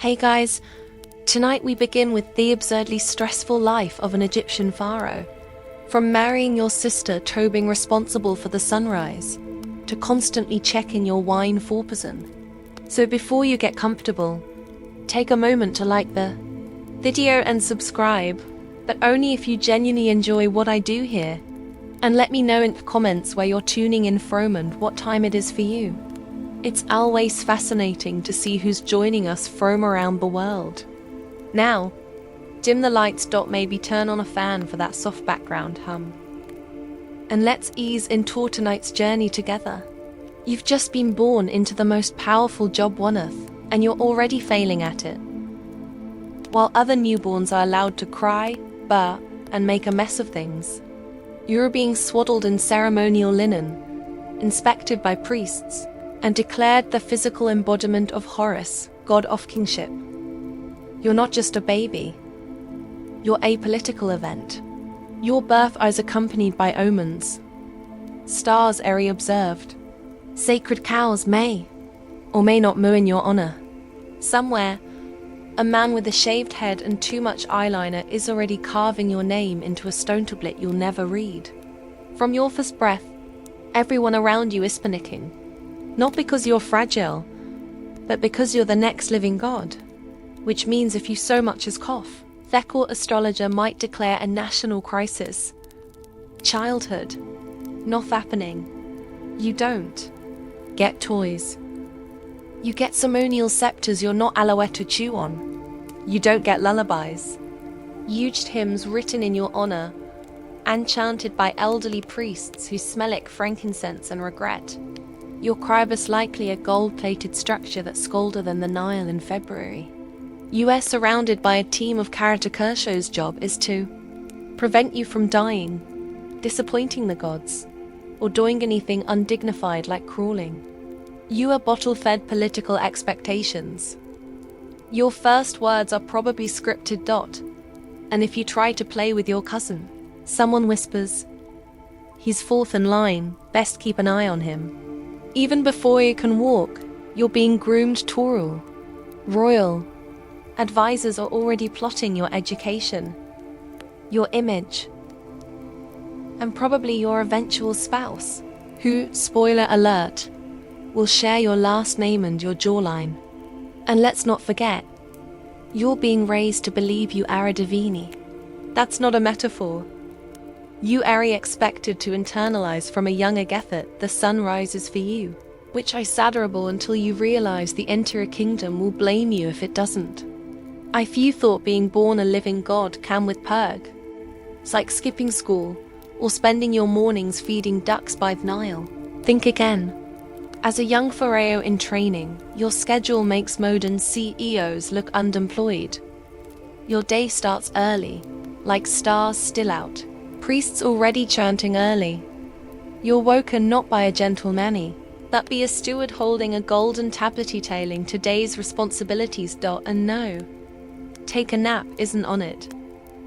Hey guys, tonight we begin with the absurdly stressful life of an Egyptian pharaoh. From marrying your sister to being responsible for the sunrise, to constantly checking your wine 4%. So before you get comfortable, take a moment to like the video and subscribe, but only if you genuinely enjoy what I do here. And let me know in the comments where you're tuning in from and what time it is for you. It's always fascinating to see who's joining us from around the world. Now, dim the lights. Maybe turn on a fan for that soft background hum. And let's ease into tonight's journey together. You've just been born into the most powerful job on earth, and you're already failing at it. While other newborns are allowed to cry, burp, and make a mess of things, you're being swaddled in ceremonial linen, inspected by priests, and declared the physical embodiment of Horus, god of kingship. You're not just a baby. You're a political event. Your birth is accompanied by omens. Stars are observed. Sacred cows may or may not moo in your honor. Somewhere, a man with a shaved head and too much eyeliner is already carving your name into a stone tablet you'll never read. From your first breath, everyone around you is panicking. Not because you're fragile, but because you're the next living god. Which means if you so much as cough, Thekor astrologer might declare a national crisis. Childhood. Not happening. You don't get toys. You get ceremonial scepters you're not allowed to chew on. You don't get lullabies. Huge hymns written in your honor and chanted by elderly priests who smell like frankincense and regret. Your cry is likely a gold-plated structure that's colder than the Nile in February. You are surrounded by a team of Kershaws' job is to prevent you from dying, disappointing the gods, or doing anything undignified like crawling. You are bottle-fed political expectations. Your first words are probably scripted. And if you try to play with your cousin, someone whispers, "He's fourth in line, best keep an eye on him." Even before you can walk, you're being groomed to rule. Royal advisors are already plotting your education, your image, and probably your eventual spouse, who, spoiler alert, will share your last name and your jawline. And let's not forget, you're being raised to believe you are a divini. That's not a metaphor. You are expected to internalize from a younger Gethet the sun rises for you, which is sadderable until you realize the entire kingdom will blame you if it doesn't. If you thought being born a living god came with perk, it's like skipping school or spending your mornings feeding ducks by the Nile. Think again. As a young pharaoh in training, your schedule makes modern CEOs look underemployed. Your day starts early, like stars still out, priests already chanting early. You're woken not by a gentle manny, but by a steward holding a golden tablet detailing today's responsibilities. And no, take a nap isn't on it.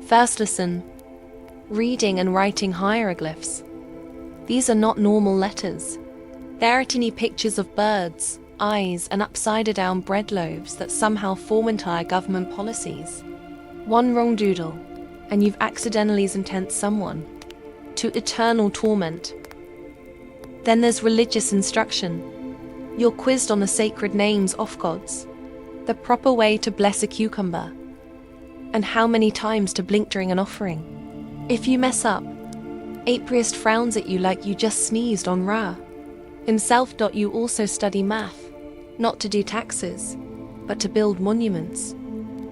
First listen, reading and writing hieroglyphs. These are not normal letters. There are tiny pictures of birds, eyes, and upside-down bread loaves that somehow form entire government policies. One wrong doodle, and you've accidentally sentenced someone to eternal torment. Then there's religious instruction. You're quizzed on the sacred names of gods, the proper way to bless a cucumber, and how many times to blink during an offering. If you mess up, a priest frowns at you like you just sneezed on Ra. Himself. You also study math, not to do taxes, but to build monuments.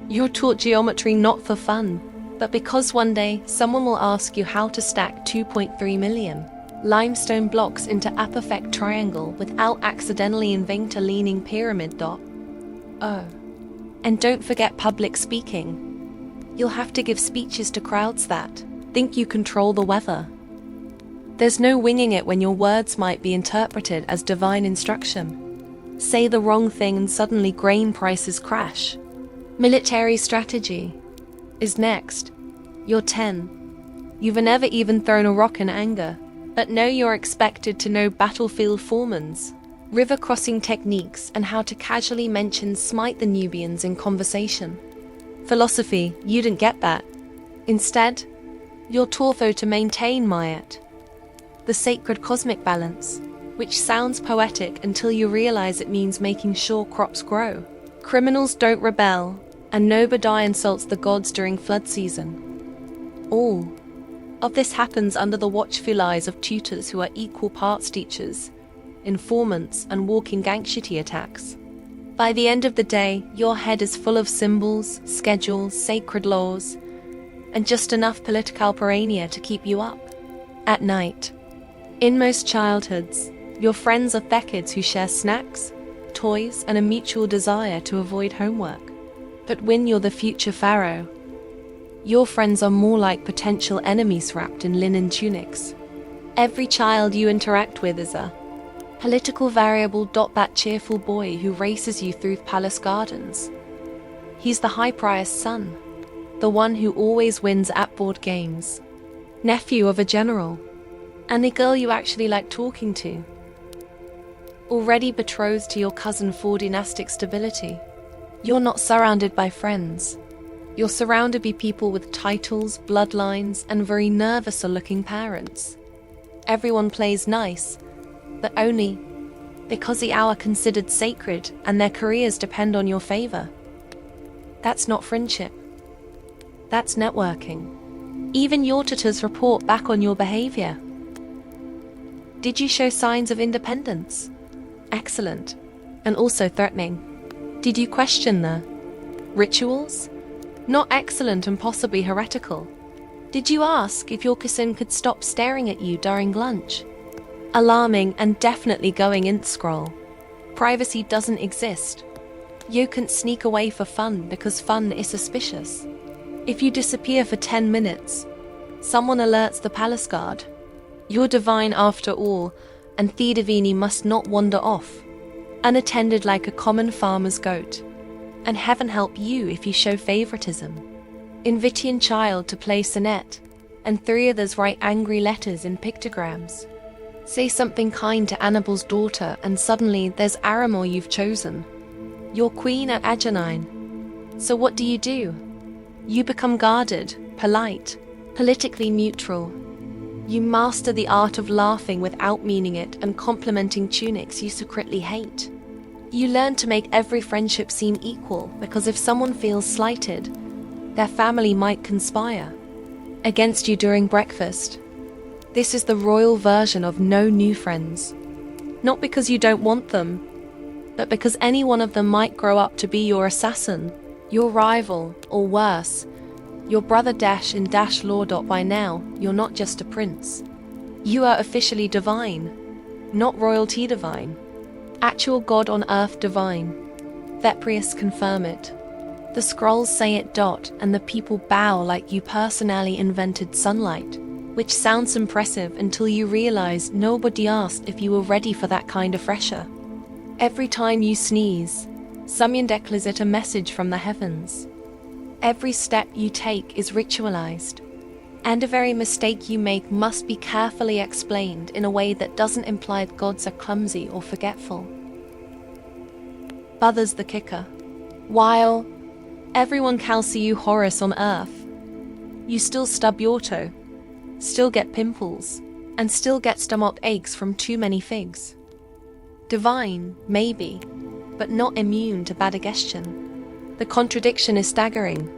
You're taught geometry not for fun, but because one day someone will ask you how to stack 2.3 million limestone blocks into a perfect triangle without accidentally inventing a leaning pyramid. Oh, and don't forget public speaking. You'll have to give speeches to crowds that think you control the weather. There's no winging it when your words might be interpreted as divine instruction. Say the wrong thing and suddenly grain prices crash. Military strategy is next. You're 10. You've never even thrown a rock in anger, but now you're expected to know battlefield foremans, river crossing techniques, and how to casually mention smite the Nubians in conversation. Philosophy, you didn't get that. Instead, you're taught to maintain Mayat, the sacred cosmic balance, which sounds poetic until you realize it means making sure crops grow. Criminals don't rebel, and no Bedtime insults the gods during flood season. All of this happens under the watchful eyes of tutors who are equal parts teachers, informants, and walking anxiety attacks. By the end of the day, your head is full of symbols, schedules, sacred laws, and just enough political paranoia to keep you up at night. In most childhoods, your friends are kids who share snacks, toys, and a mutual desire to avoid homework. But when you're the future pharaoh, your friends are more like potential enemies wrapped in linen tunics. Every child you interact with is a political variable. That cheerful boy who races you through palace gardens. He's the high-priced son, the one who always wins at board games, nephew of a general, and the girl you actually like talking to. Already betrothed to your cousin for dynastic stability, you're not surrounded by friends. You're surrounded by people with titles, bloodlines, and very nervous-looking parents. Everyone plays nice, but only because the hour considered sacred and their careers depend on your favor. That's not friendship. That's networking. Even your tutors report back on your behavior. Did you show signs of independence? Excellent. And also threatening. Did you question the rituals? Not excellent and possibly heretical. Did you ask if your cousin could stop staring at you during lunch? Alarming and definitely going in scroll. Privacy doesn't exist. You can't sneak away for fun because fun is suspicious. If you disappear for 10 minutes, someone alerts the palace guard. You're divine after all, and Thedavini must not wander off, unattended like a common farmer's goat. And heaven help you if you show favoritism. Invitian child to play sonnet, and 3 others write angry letters in pictograms. Say something kind to Annibal's daughter, and suddenly there's Aramor you've chosen. You're queen at Agenine. So what do? You become guarded, polite, politically neutral. You master the art of laughing without meaning it and complimenting tunics you secretly hate. You learn to make every friendship seem equal, because if someone feels slighted, their family might conspire against you during breakfast. This is the royal version of no new friends. Not because you don't want them, but because any one of them might grow up to be your assassin, your rival, or worse, your brother dash in dash law. By now, you're not just a prince. You are officially divine, not royalty divine. Actual God on earth divine. Theprius confirm it. The scrolls say it. And the people bow like you personally invented sunlight, which sounds impressive until you realize nobody asked if you were ready for that kind of pressure. Every time you sneeze, someone declares it a message from the heavens. Every step you take is ritualized, and every mistake you make must be carefully explained in a way that doesn't imply gods are clumsy or forgetful. Bother's the kicker. While everyone can see you Horus on earth, you still stub your toe, still get pimples, and still get stomach aches from too many figs. Divine, maybe, but not immune to bad digestion. The contradiction is staggering.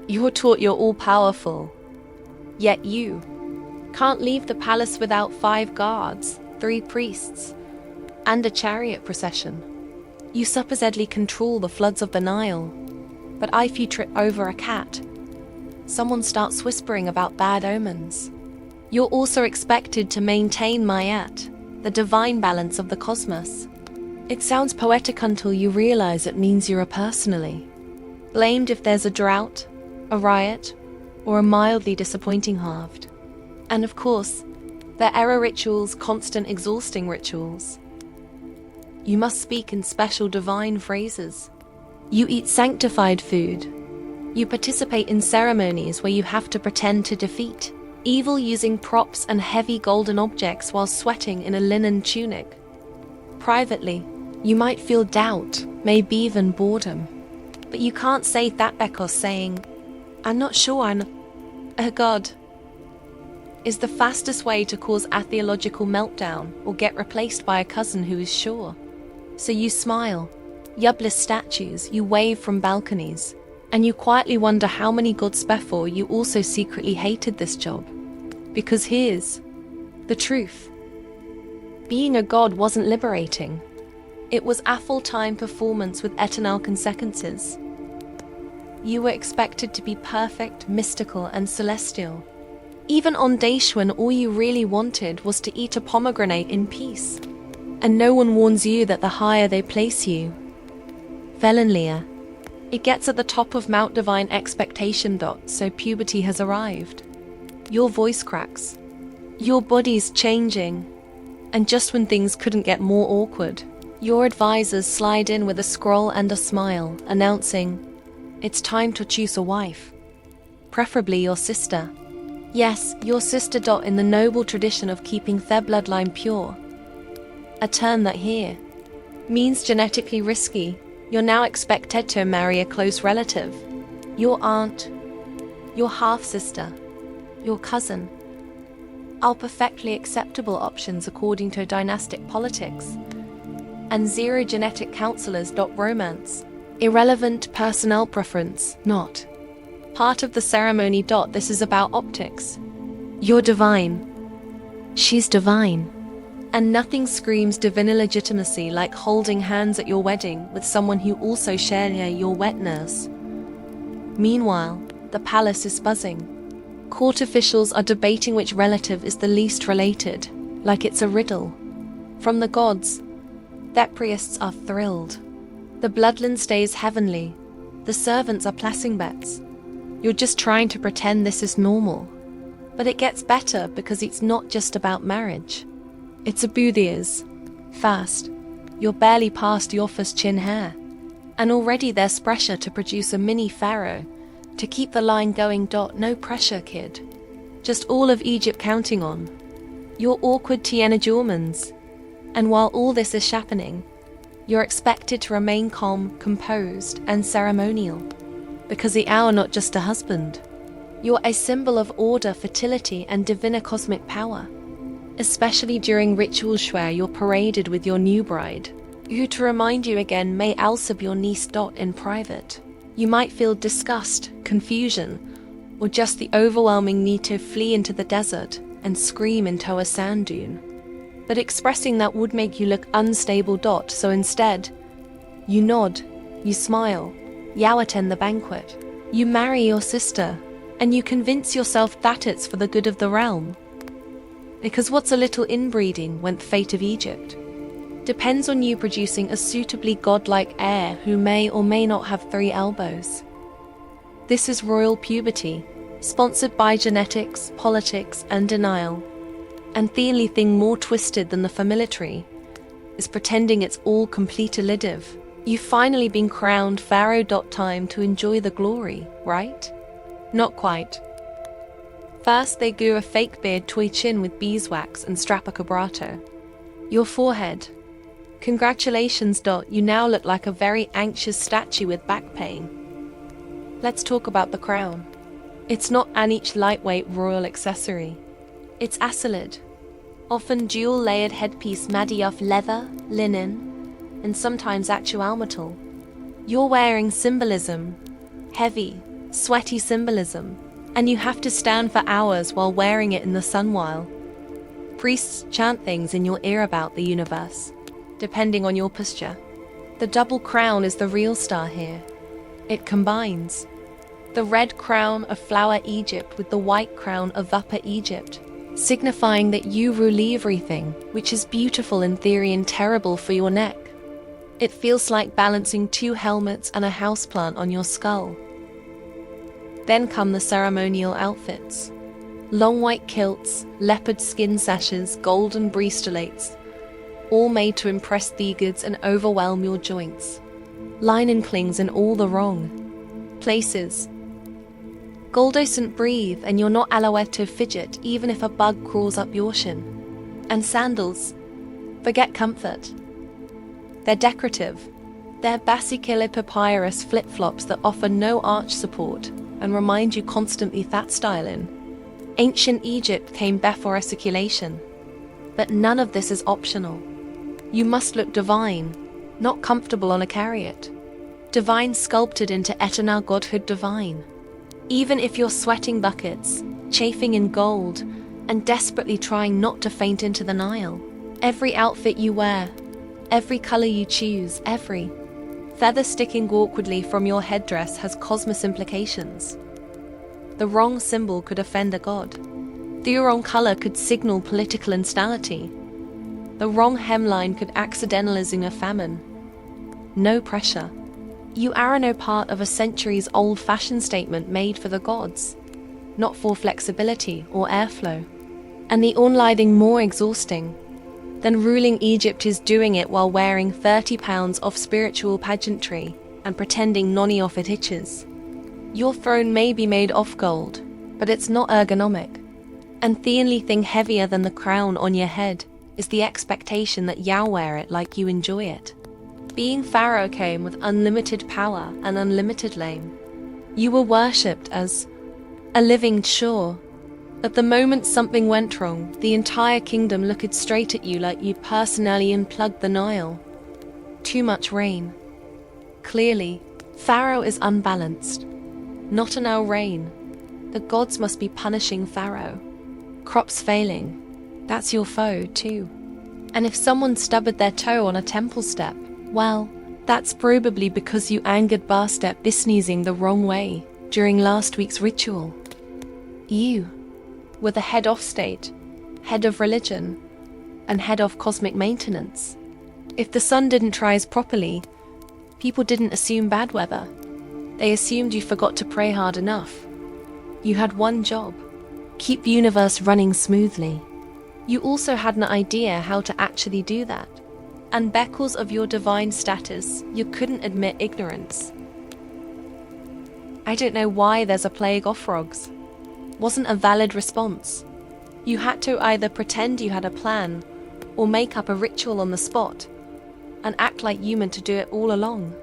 You're taught you're all-powerful, yet you can't leave the palace without 5 guards, 3 priests, and a chariot procession. You supposedly control the floods of the Nile, but if you trip over a cat, someone starts whispering about bad omens. You're also expected to maintain Mayat, the divine balance of the cosmos. It sounds poetic until you realize it means you're personally blamed if there's a drought, a riot, or a mildly disappointing halved. And of course, there are rituals, constant exhausting rituals. You must speak in special divine phrases. You eat sanctified food. You participate in ceremonies where you have to pretend to defeat evil using props and heavy golden objects while sweating in a linen tunic. Privately, you might feel doubt, maybe even boredom. But you can't say that because saying, "I'm not sure, God," is the fastest way to cause a theological meltdown or get replaced by a cousin who is sure. So you smile, you bless statues, you wave from balconies, and you quietly wonder how many gods before you also secretly hated this job. Because here's the truth. Being a god wasn't liberating. It was a full-time performance with eternal consequences. You were expected to be perfect, mystical, and celestial. Even on days when all you really wanted was to eat a pomegranate in peace. And no one warns you that the higher they place you, Velenlia, it gets at the top of Mount Divine Expectation. So puberty has arrived. Your voice cracks. Your body's changing. And just when things couldn't get more awkward, your advisors slide in with a scroll and a smile, announcing, "It's time to choose a wife. Preferably your sister." Yes, your sister. In the noble tradition of keeping their bloodline pure. A term that here means genetically risky. You're now expected to marry a close relative. Your aunt, your half-sister, your cousin. All perfectly acceptable options according to dynastic politics. And zero genetic counselors. Romance. Irrelevant personnel preference, not part of the ceremony. This is about optics. You're divine. She's divine. And nothing screams divine legitimacy like holding hands at your wedding with someone who also shares your wetness. Meanwhile, the palace is buzzing. Court officials are debating which relative is the least related, like it's a riddle. From the gods, the priests are thrilled. The bloodline stays heavenly. The servants are placing bets. You're just trying to pretend this is normal. But it gets better because it's not just about marriage. It's about years. Fast. You're barely past your first chin hair. And already there's pressure to produce a mini pharaoh. To keep the line going. No pressure, kid. Just all of Egypt counting on your awkward Tiana Jormans. And while all this is happening, you're expected to remain calm, composed, and ceremonial. Because you are not just a husband. You're a symbol of order, fertility, and divine cosmic power. Especially during rituals where you're paraded with your new bride, who, to remind you again, may also be your niece. In private, you might feel disgust, confusion, or just the overwhelming need to flee into the desert and scream into a sand dune. But expressing that would make you look unstable. So instead, you nod, you smile, you attend the banquet, you marry your sister, and you convince yourself that it's for the good of the realm. Because what's a little inbreeding when the fate of Egypt depends on you producing a suitably godlike heir who may or may not have 3 elbows. This is royal puberty, sponsored by genetics, politics, and denial. And the only thing more twisted than the familiarity is pretending it's all complete elidive. You've finally been crowned Pharaoh. Time to enjoy the glory, right? Not quite. First, they glue a fake beard to your chin with beeswax and strap a cabrato. Your forehead. Congratulations. You now look like a very anxious statue with back pain. Let's talk about the crown. It's not any lightweight royal accessory. It's a solid, often dual-layered headpiece made of leather, linen, and sometimes actual metal. You're wearing symbolism, heavy, sweaty symbolism, and you have to stand for hours while wearing it in the sun while priests chant things in your ear about the universe, depending on your posture. The double crown is the real star here. It combines the red crown of Flower Egypt with the white crown of Upper Egypt, signifying that you rule everything, which is beautiful in theory and terrible for your neck. It feels like balancing 2 helmets and a houseplant on your skull. Then come the ceremonial outfits. Long white kilts, leopard skin sashes, golden breastplates, all made to impress the goods and overwhelm your joints. Linen clings in all the wrong places. Gold doesn't breathe, and you're not allowed to fidget even if a bug crawls up your shin. And sandals. Forget comfort. They're decorative. They're basically papyrus flip-flops that offer no arch support and remind you constantly that styling. Ancient Egypt came before circulation, but none of this is optional. You must look divine, not comfortable on a chariot. Divine sculpted into eternal godhood divine. Even if you're sweating buckets, chafing in gold, and desperately trying not to faint into the Nile, every outfit you wear, every color you choose, every feather sticking awkwardly from your headdress has cosmic implications. The wrong symbol could offend a god. The wrong color could signal political instability. The wrong hemline could accidentalize a famine. No pressure. You are no part of a centuries-old fashion statement made for the gods, not for flexibility or airflow. And the only more exhausting than ruling Egypt is doing it while wearing 30 pounds of spiritual pageantry and pretending none of it itches. Your throne may be made of gold, but it's not ergonomic. And the only thing heavier than the crown on your head is the expectation that you'll wear it like you enjoy it. Being Pharaoh came with unlimited power and unlimited lame. You were worshipped as a living shore. But the moment something went wrong, the entire kingdom looked straight at you like you personally unplugged the Nile. Too much rain. Clearly, Pharaoh is unbalanced. Not enough rain. The gods must be punishing Pharaoh. Crops failing. That's your foe, too. And if someone stubbed their toe on a temple step, well, that's probably because you angered Barstep by sneezing the wrong way during last week's ritual. You were the head of state, head of religion, and head of cosmic maintenance. If the sun didn't rise properly, people didn't assume bad weather. They assumed you forgot to pray hard enough. You had one job: keep the universe running smoothly. You also had an idea how to actually do that. And because of your divine status, you couldn't admit ignorance. I don't know why there's a plague of frogs. Wasn't a valid response. You had to either pretend you had a plan or make up a ritual on the spot and act like you meant to do it all along.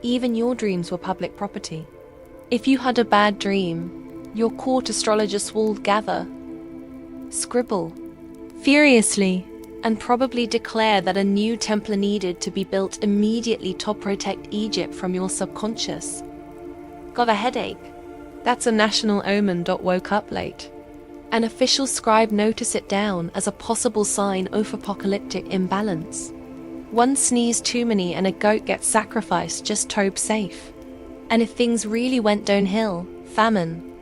Even your dreams were public property. If you had a bad dream, your court astrologers will gather, scribble furiously, and probably declare that a new temple needed to be built immediately to protect Egypt from your subconscious. Got a headache? That's a national omen. Woke up late. An official scribe noticed it down as a possible sign of apocalyptic imbalance. One sneeze too many and a goat gets sacrificed just to be safe. And if things really went downhill, famine,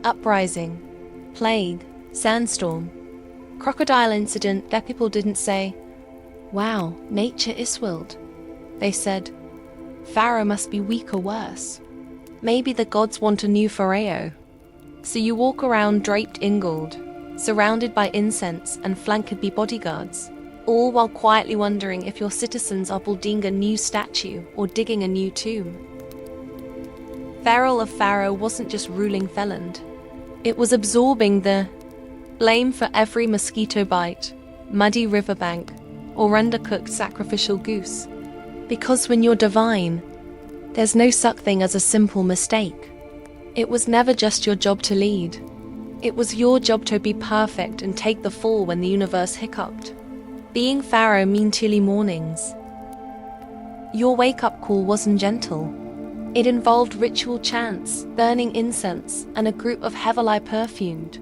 uprising, plague, sandstorm, crocodile incident, that people didn't say, "Wow, nature is wild." They said, "Pharaoh must be weak or worse. Maybe the gods want a new Pharaoh." So you walk around draped in gold, surrounded by incense and flanked by bodyguards, all while quietly wondering if your citizens are building a new statue or digging a new tomb. Pharaoh of Pharaoh wasn't just ruling Feland. It was absorbing the blame for every mosquito bite, muddy riverbank, or undercooked sacrificial goose. Because when you're divine, there's no such thing as a simple mistake. It was never just your job to lead. It was your job to be perfect and take the fall when the universe hiccuped. Being Pharaoh meant chilly mornings. Your wake-up call wasn't gentle. It involved ritual chants, burning incense, and a group of heavily perfumed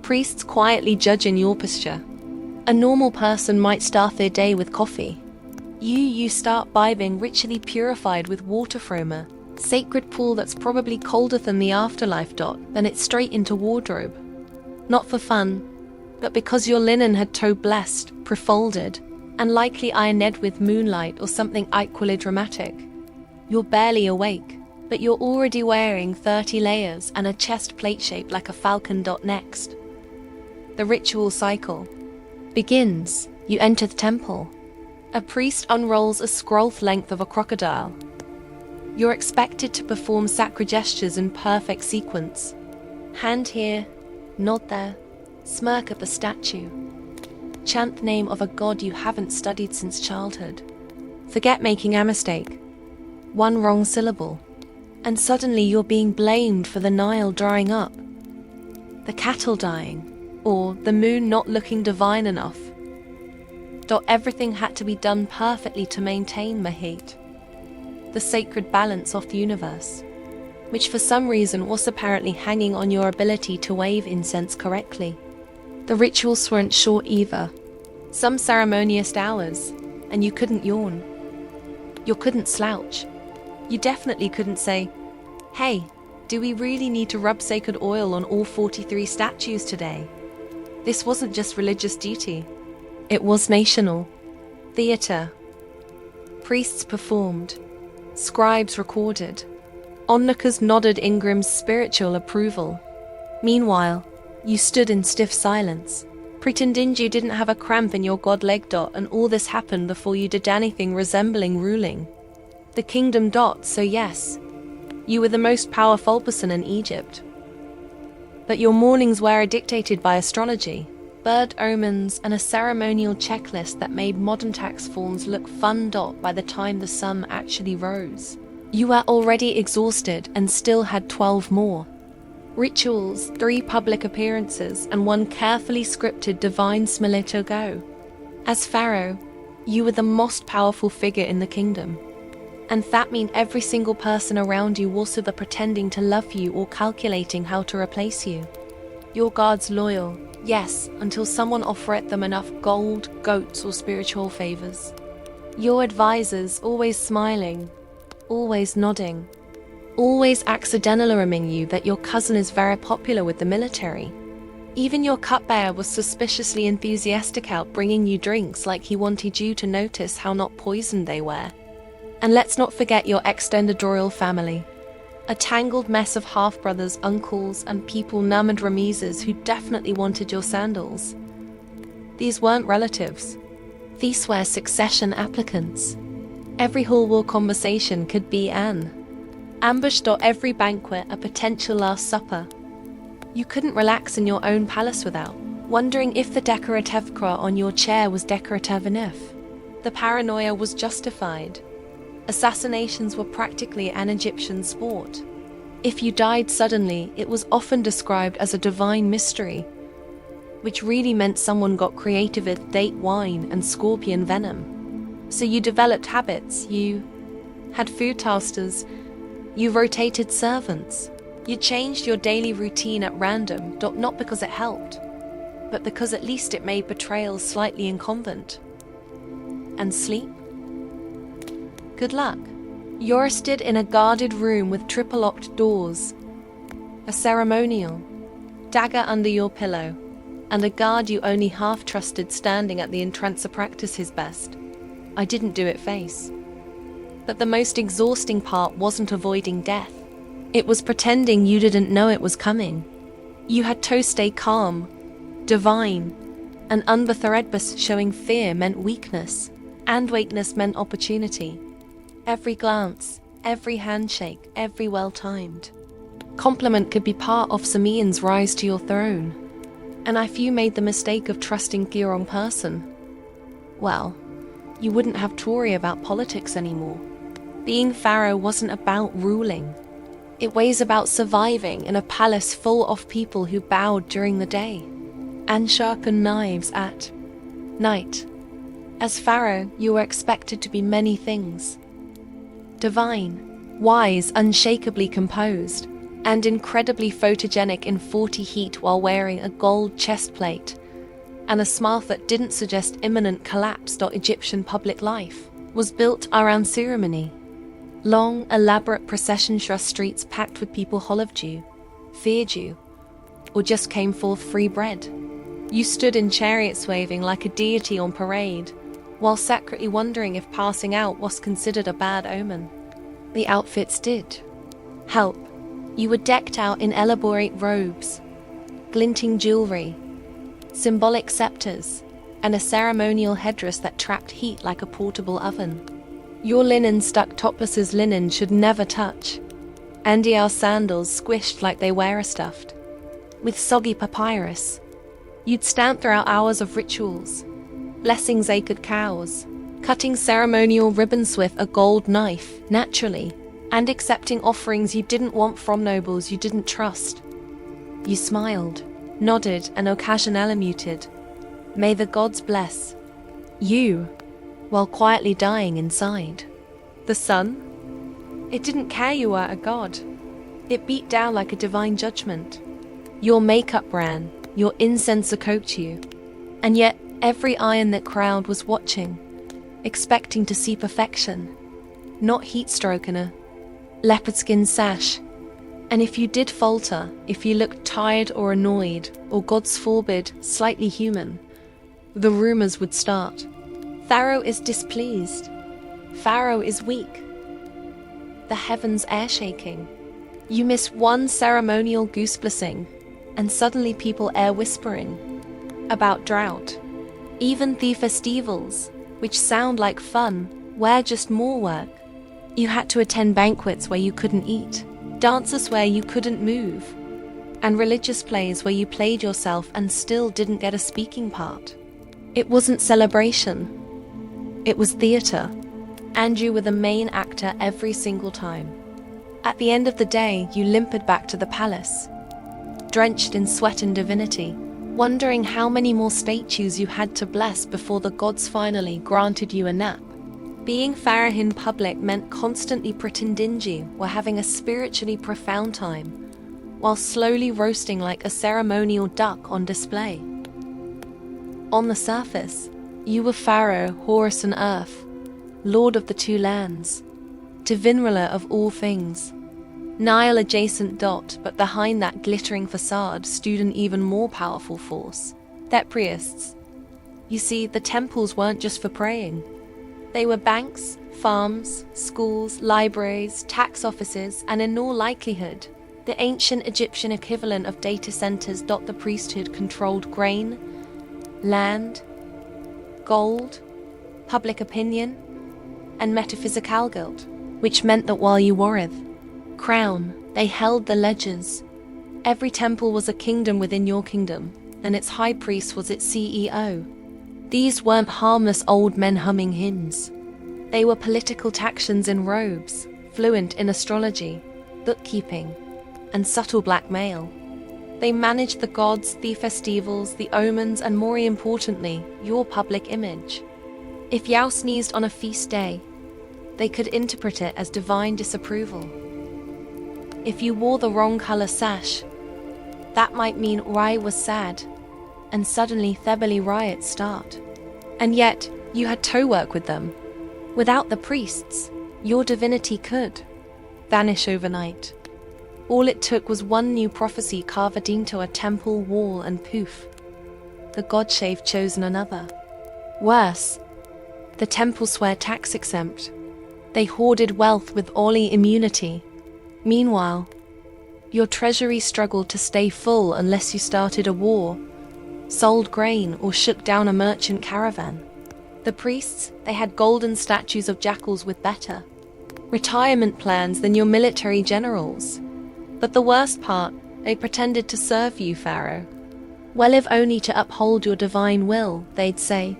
priests quietly judging your posture. A normal person might start their day with coffee. You start by being ritually purified with water from a sacred pool that's probably colder than the afterlife. Then it's straight into wardrobe. Not for fun, but because your linen had toe blessed, prefolded, and likely ironed with moonlight or something equally dramatic. You're barely awake, but you're already wearing 30 layers and a chest plate shaped like a falcon. Next, the ritual cycle begins. You enter the temple. A priest unrolls a scroll length of a crocodile. You're expected to perform sacred gestures in perfect sequence. Hand here, nod there, smirk at the statue. Chant the name of a god you haven't studied since childhood. Forget making a mistake. One wrong syllable, and suddenly you're being blamed for the Nile drying up, the cattle dying, or the moon not looking divine enough. Everything had to be done perfectly to maintain Mahit, the sacred balance of the universe, which for some reason was apparently hanging on your ability to wave incense correctly. The rituals weren't short either. Some ceremonious hours, and you couldn't yawn. You couldn't slouch. You definitely couldn't say, "Hey, do we really need to rub sacred oil on all 43 statues today?" This wasn't just religious duty. It was national. Theatre. Priests performed. Scribes recorded. Onlookers nodded Ingram's spiritual approval. Meanwhile, you stood in stiff silence, pretending you didn't have a cramp in your god leg. And all this happened before you did anything resembling ruling the kingdom. So yes, you were the most powerful person in Egypt. But your mornings were dictated by astrology, bird omens, and a ceremonial checklist that made modern tax forms look fun. By the time the sun actually rose, you were already exhausted and still had 12 more rituals, 3 public appearances, and 1 carefully scripted divine smile to go. As Pharaoh, you were the most powerful figure in the kingdom. And that meant every single person around you was either pretending to love you or calculating how to replace you. Your guards loyal, yes, until someone offered them enough gold, goats, or spiritual favors. Your advisors always smiling, always nodding, always accidentally reminding you that your cousin is very popular with the military. Even your cupbearer was suspiciously enthusiastic out bringing you drinks like he wanted you to notice how not poisoned they were. And let's not forget your extended royal family. A tangled mess of half-brothers, uncles, and people named Rameses who definitely wanted your sandals. These weren't relatives. These were succession applicants. Every hall conversation could be an ambush. Every banquet a potential last supper. You couldn't relax in your own palace without wondering if the decorative crown on your chair was decorative enough. The paranoia was justified. Assassinations were practically an Egyptian sport. If you died suddenly, it was often described as a divine mystery, which really meant someone got creative with date wine and scorpion venom. So you developed habits, you had food toasters, you rotated servants, you changed your daily routine at random, not because it helped, but because at least it made betrayal slightly inconvenient. And sleep? Good luck. You're stood in a guarded room with triple-locked doors, a ceremonial dagger under your pillow, and a guard you only half trusted standing at the entrance to practice his best. I didn't do it face. But the most exhausting part wasn't avoiding death. It was pretending you didn't know it was coming. You had to stay calm, divine, and unbethreadbus. Showing fear meant weakness, and weakness meant opportunity. Every glance, every handshake, every well-timed compliment could be part of Simeon's rise to your throne. And if you made the mistake of trusting the wrong person, well, you wouldn't have to worry about politics anymore. Being pharaoh wasn't about ruling. It was about surviving in a palace full of people who bowed during the day and sharpened knives at night. As pharaoh, you were expected to be many things. Divine, wise, unshakably composed, and incredibly photogenic in 40 heat while wearing a gold chest plate and a smile that didn't suggest imminent collapse. Egyptian public life was built around ceremony. Long, elaborate procession streets packed with people who loved you, feared you, or just came for free bread. You stood in chariots waving like a deity on parade, while secretly wondering if passing out was considered a bad omen. The outfits did help. You were decked out in elaborate robes, glinting jewelry, symbolic scepters, and a ceremonial headdress that trapped heat like a portable oven. Your linen stuck topless's linen should never touch, and your sandals squished like they were stuffed with soggy papyrus. You'd stand throughout hours of rituals, blessing sacred cows, cutting ceremonial ribbons with a gold knife, naturally, and accepting offerings you didn't want from nobles you didn't trust. You smiled, nodded, and occasionally muted. May the gods bless you, while quietly dying inside. The sun? It didn't care you were a god. It beat down like a divine judgment. Your makeup ran, your incense soaked you, and yet every eye in that crowd was watching, expecting to see perfection, not heat stroke in a leopard skin sash. And if you did falter, if you looked tired or annoyed, or God's forbid, slightly human, the rumors would start. Pharaoh is displeased. Pharaoh is weak. The heavens air shaking. You miss one ceremonial goose blessing, and suddenly people air whispering about drought. Even the festivals, which sound like fun, were just more work. You had to attend banquets where you couldn't eat, dances where you couldn't move, and religious plays where you played yourself and still didn't get a speaking part. It wasn't celebration. It was theater, and you were the main actor every single time. At the end of the day, you limped back to the palace, drenched in sweat and divinity, wondering how many more statues you had to bless before the gods finally granted you a nap. Being Pharaoh in public meant constantly pretending you were having a spiritually profound time, while slowly roasting like a ceremonial duck on display. On the surface, you were Pharaoh, horse and earth, lord of the two lands, divine ruler of all things. Nile adjacent dot, but behind that glittering facade stood an even more powerful force, the priests. You see, the temples weren't just for praying. They were banks, farms, schools, libraries, tax offices, and in all likelihood, the ancient Egyptian equivalent of data centers. The priesthood controlled grain, land, gold, public opinion, and metaphysical guilt, which meant that while you wore the crown, they held the ledgers. Every temple was a kingdom within your kingdom, and its high priest was its CEO. These weren't harmless old men humming hymns. They were political tactians in robes, fluent in astrology, bookkeeping, and subtle blackmail. They managed the gods, the festivals, the omens, and more importantly, your public image. If Yao sneezed on a feast day, they could interpret it as divine disapproval. If you wore the wrong color sash, that might mean Rai was sad, and suddenly Thebali riots start. And yet, you had to work with them. Without the priests, your divinity could vanish overnight. All it took was one new prophecy carved into a temple wall and poof, the god-shave chosen another. Worse, the temples were tax exempt. They hoarded wealth with Oli immunity. Meanwhile, your treasury struggled to stay full unless you started a war, sold grain, or shook down a merchant caravan. The priests, they had golden statues of jackals with better retirement plans than your military generals. But the worst part, they pretended to serve you, Pharaoh. Well, if only to uphold your divine will, they'd say,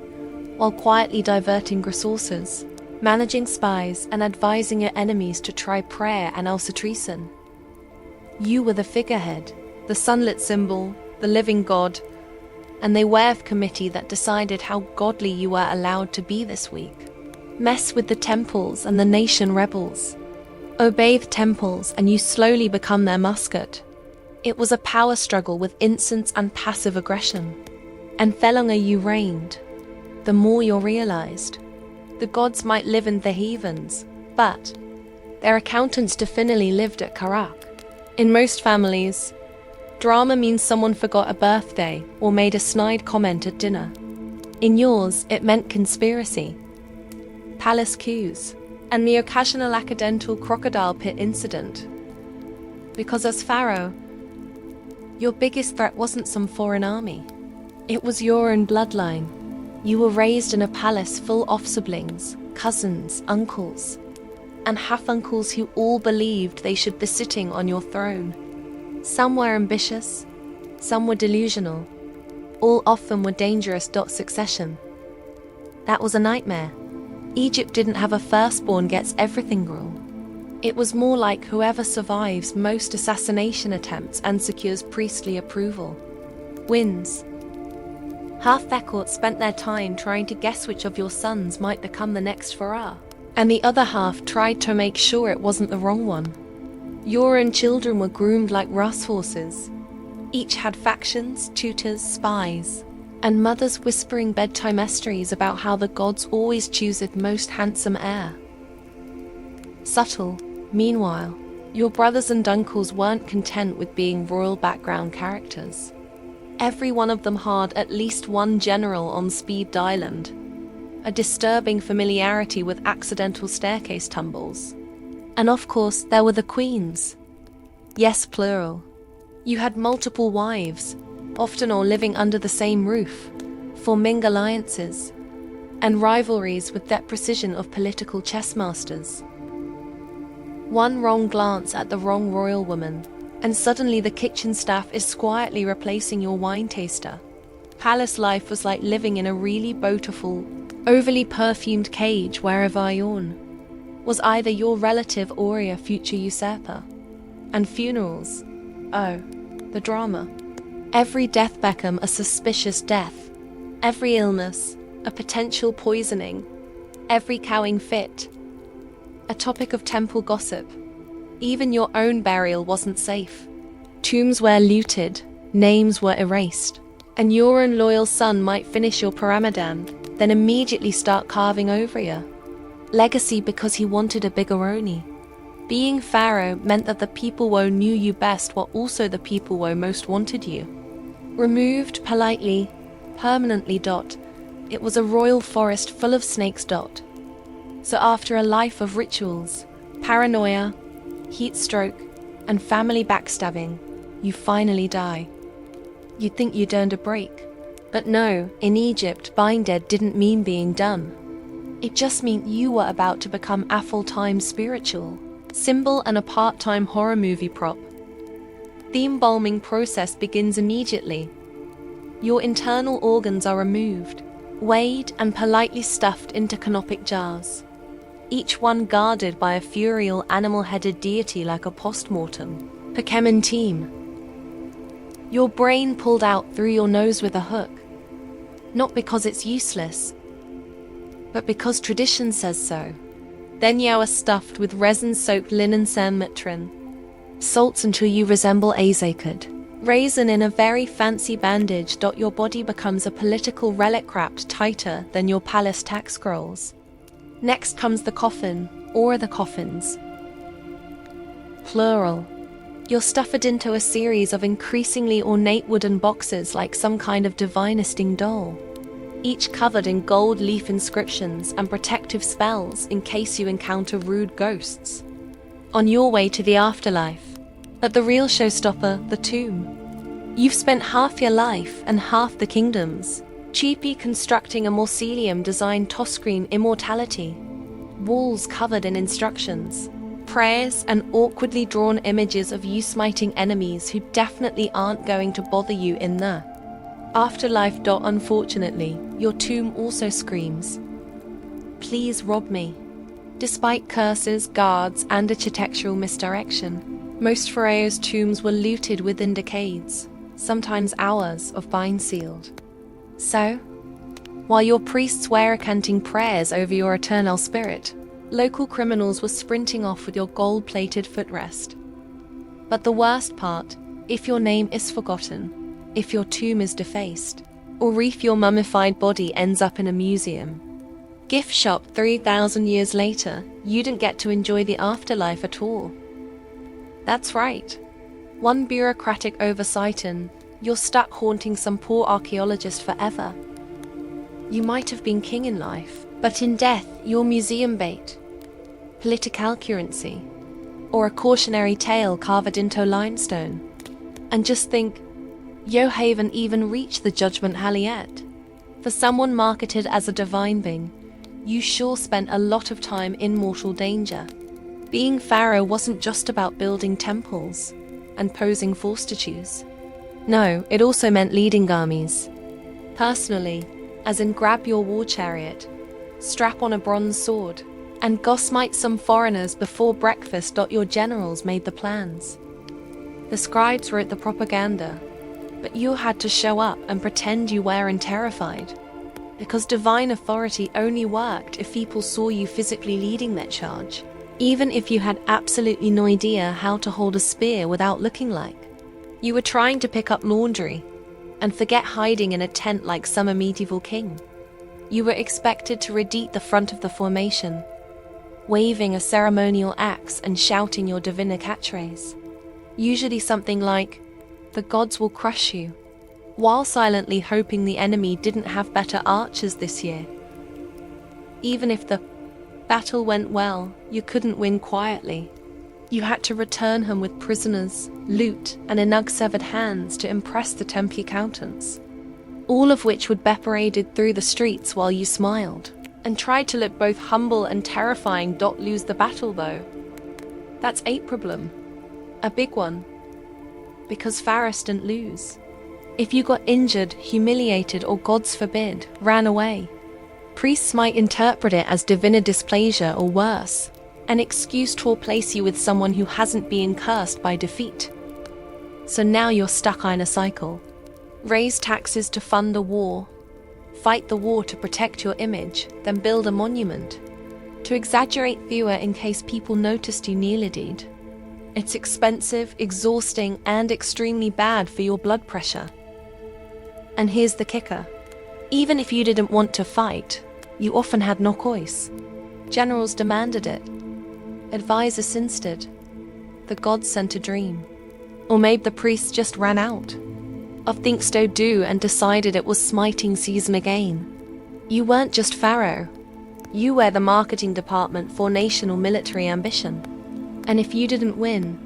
while quietly diverting resources, managing spies, and advising your enemies to try prayer and also treason. You were the figurehead, the sunlit symbol, the living god, and they were a committee that decided how godly you were allowed to be this week. Mess with the temples and the nation rebels. Obey the temples and you slowly become their mascot. It was a power struggle with incense and passive aggression. And the longer you reigned, the more you realized. The gods might live in the heavens, but their accountants definitely lived at Karak. In most families, drama means someone forgot a birthday or made a snide comment at dinner. In yours, it meant conspiracy, palace coups, and the occasional accidental crocodile pit incident. Because as Pharaoh, your biggest threat wasn't some foreign army. It was your own bloodline. You were raised in a palace full of siblings, cousins, uncles, and half-uncles who all believed they should be sitting on your throne. Some were ambitious, some were delusional. All of them were dangerous. Succession. That was a nightmare. Egypt didn't have a firstborn gets everything rule. It was more like whoever survives most assassination attempts and secures priestly approval wins. Half the court spent their time trying to guess which of your sons might become the next Pharaoh, and the other half tried to make sure it wasn't the wrong one. Your own children were groomed like racehorses. Each had factions, tutors, spies, and mothers whispering bedtime mysteries about how the gods always choose the most handsome heir. Subtle, meanwhile, your brothers and uncles weren't content with being royal background characters. Every one of them had at least one general on speed island, a disturbing familiarity with accidental staircase tumbles. And of course, there were the queens. Yes, plural. You had multiple wives, often all living under the same roof, forming alliances, and rivalries with that precision of political chess masters. One wrong glance at the wrong royal woman, and suddenly the kitchen staff is quietly replacing your wine taster. Palace life was like living in a really beautiful, overly perfumed cage where Vayon was either your relative or a future usurper. And funerals. Oh, the drama. Every death became a suspicious death. Every illness, a potential poisoning. Every cowing fit, a topic of temple gossip. Even your own burial wasn't safe. Tombs were looted, names were erased, and your own loyal son might finish your Ramadan, then immediately start carving over you. Legacy because he wanted a biggeroni. Being Pharaoh meant that the people who knew you best were also the people who most wanted you. Removed politely, permanently. It was a royal forest full of snakes. So after a life of rituals, paranoia, heat stroke, and family backstabbing, you finally die. You'd think you'd earned a break. But no, in Egypt, being dead didn't mean being done. It just meant you were about to become a full-time spiritual symbol and a part-time horror movie prop. The embalming process begins immediately. Your internal organs are removed, weighed and politely stuffed into canopic jars, each one guarded by a funereal animal-headed deity like a post-mortem Pokemon team. Your brain pulled out through your nose with a hook, not because it's useless, but because tradition says so. Then you are stuffed with resin-soaked linen sandmitrin, salts until you resemble Azekid. Raisin in a very fancy bandage. Your body becomes a political relic wrapped tighter than your palace tax scrolls. Next comes the coffin, or the coffins. Plural. You're stuffed into a series of increasingly ornate wooden boxes like some kind of divinisting doll, each covered in gold leaf inscriptions and protective spells in case you encounter rude ghosts. On your way to the afterlife, at the real showstopper, the tomb. You've spent half your life and half the kingdoms, cheaply constructing a mausoleum designed to screen immortality. Walls covered in instructions, prayers and awkwardly drawn images of you smiting enemies who definitely aren't going to bother you in the afterlife. Unfortunately, your tomb also screams, "Please rob me." Despite curses, guards, and architectural misdirection, most pharaohs' tombs were looted within decades, sometimes hours, of being sealed. So, while your priests were recanting prayers over your eternal spirit, local criminals were sprinting off with your gold-plated footrest. But the worst part, if your name is forgotten, if your tomb is defaced, or if your mummified body ends up in a museum, gift shop 3,000 years later, you didn't get to enjoy the afterlife at all. That's right. One bureaucratic oversight and you're stuck haunting some poor archaeologist forever. You might have been king in life, but in death, you're museum bait, political currency, or a cautionary tale carved into limestone. And just think, you haven't even reached the judgment hall yet. For someone marketed as a divine being, you sure spent a lot of time in mortal danger. Being pharaoh wasn't just about building temples and posing for statues. No, it also meant leading armies. Personally, as in grab your war chariot, strap on a bronze sword, and gosmite some foreigners before breakfast. Your generals made the plans. The scribes wrote the propaganda, but you had to show up and pretend you weren't terrified. Because divine authority only worked if people saw you physically leading that charge, even if you had absolutely no idea how to hold a spear without looking like you were trying to pick up laundry and forget hiding in a tent like some medieval king. You were expected to redeem the front of the formation, waving a ceremonial axe and shouting your divina catchphrase, usually something like, "The gods will crush you," while silently hoping the enemy didn't have better archers this year. Even if the battle went well, you couldn't win quietly. You had to return home with prisoners, loot, and enough severed hands to impress the Temple accountants, all of which would be paraded through the streets while you smiled and tried to look both humble and terrifying. Lose the battle though. That's a problem. A big one. Because Pharaohs didn't lose. If you got injured, humiliated, or gods forbid, ran away, priests might interpret it as divine displeasure or worse, an excuse to replace you with someone who hasn't been cursed by defeat. So now you're stuck in a cycle. Raise taxes to fund a war, fight the war to protect your image, then build a monument to exaggerate fewer in case people noticed you nearly did. It's expensive, exhausting, and extremely bad for your blood pressure. And here's the kicker. Even if you didn't want to fight, you often had no choice. Generals demanded it. Advisors insisted. The gods sent a dream. Or maybe the priests just ran out of things to do and decided it was smiting season again. You weren't just Pharaoh. You were the marketing department for national military ambition. And if you didn't win,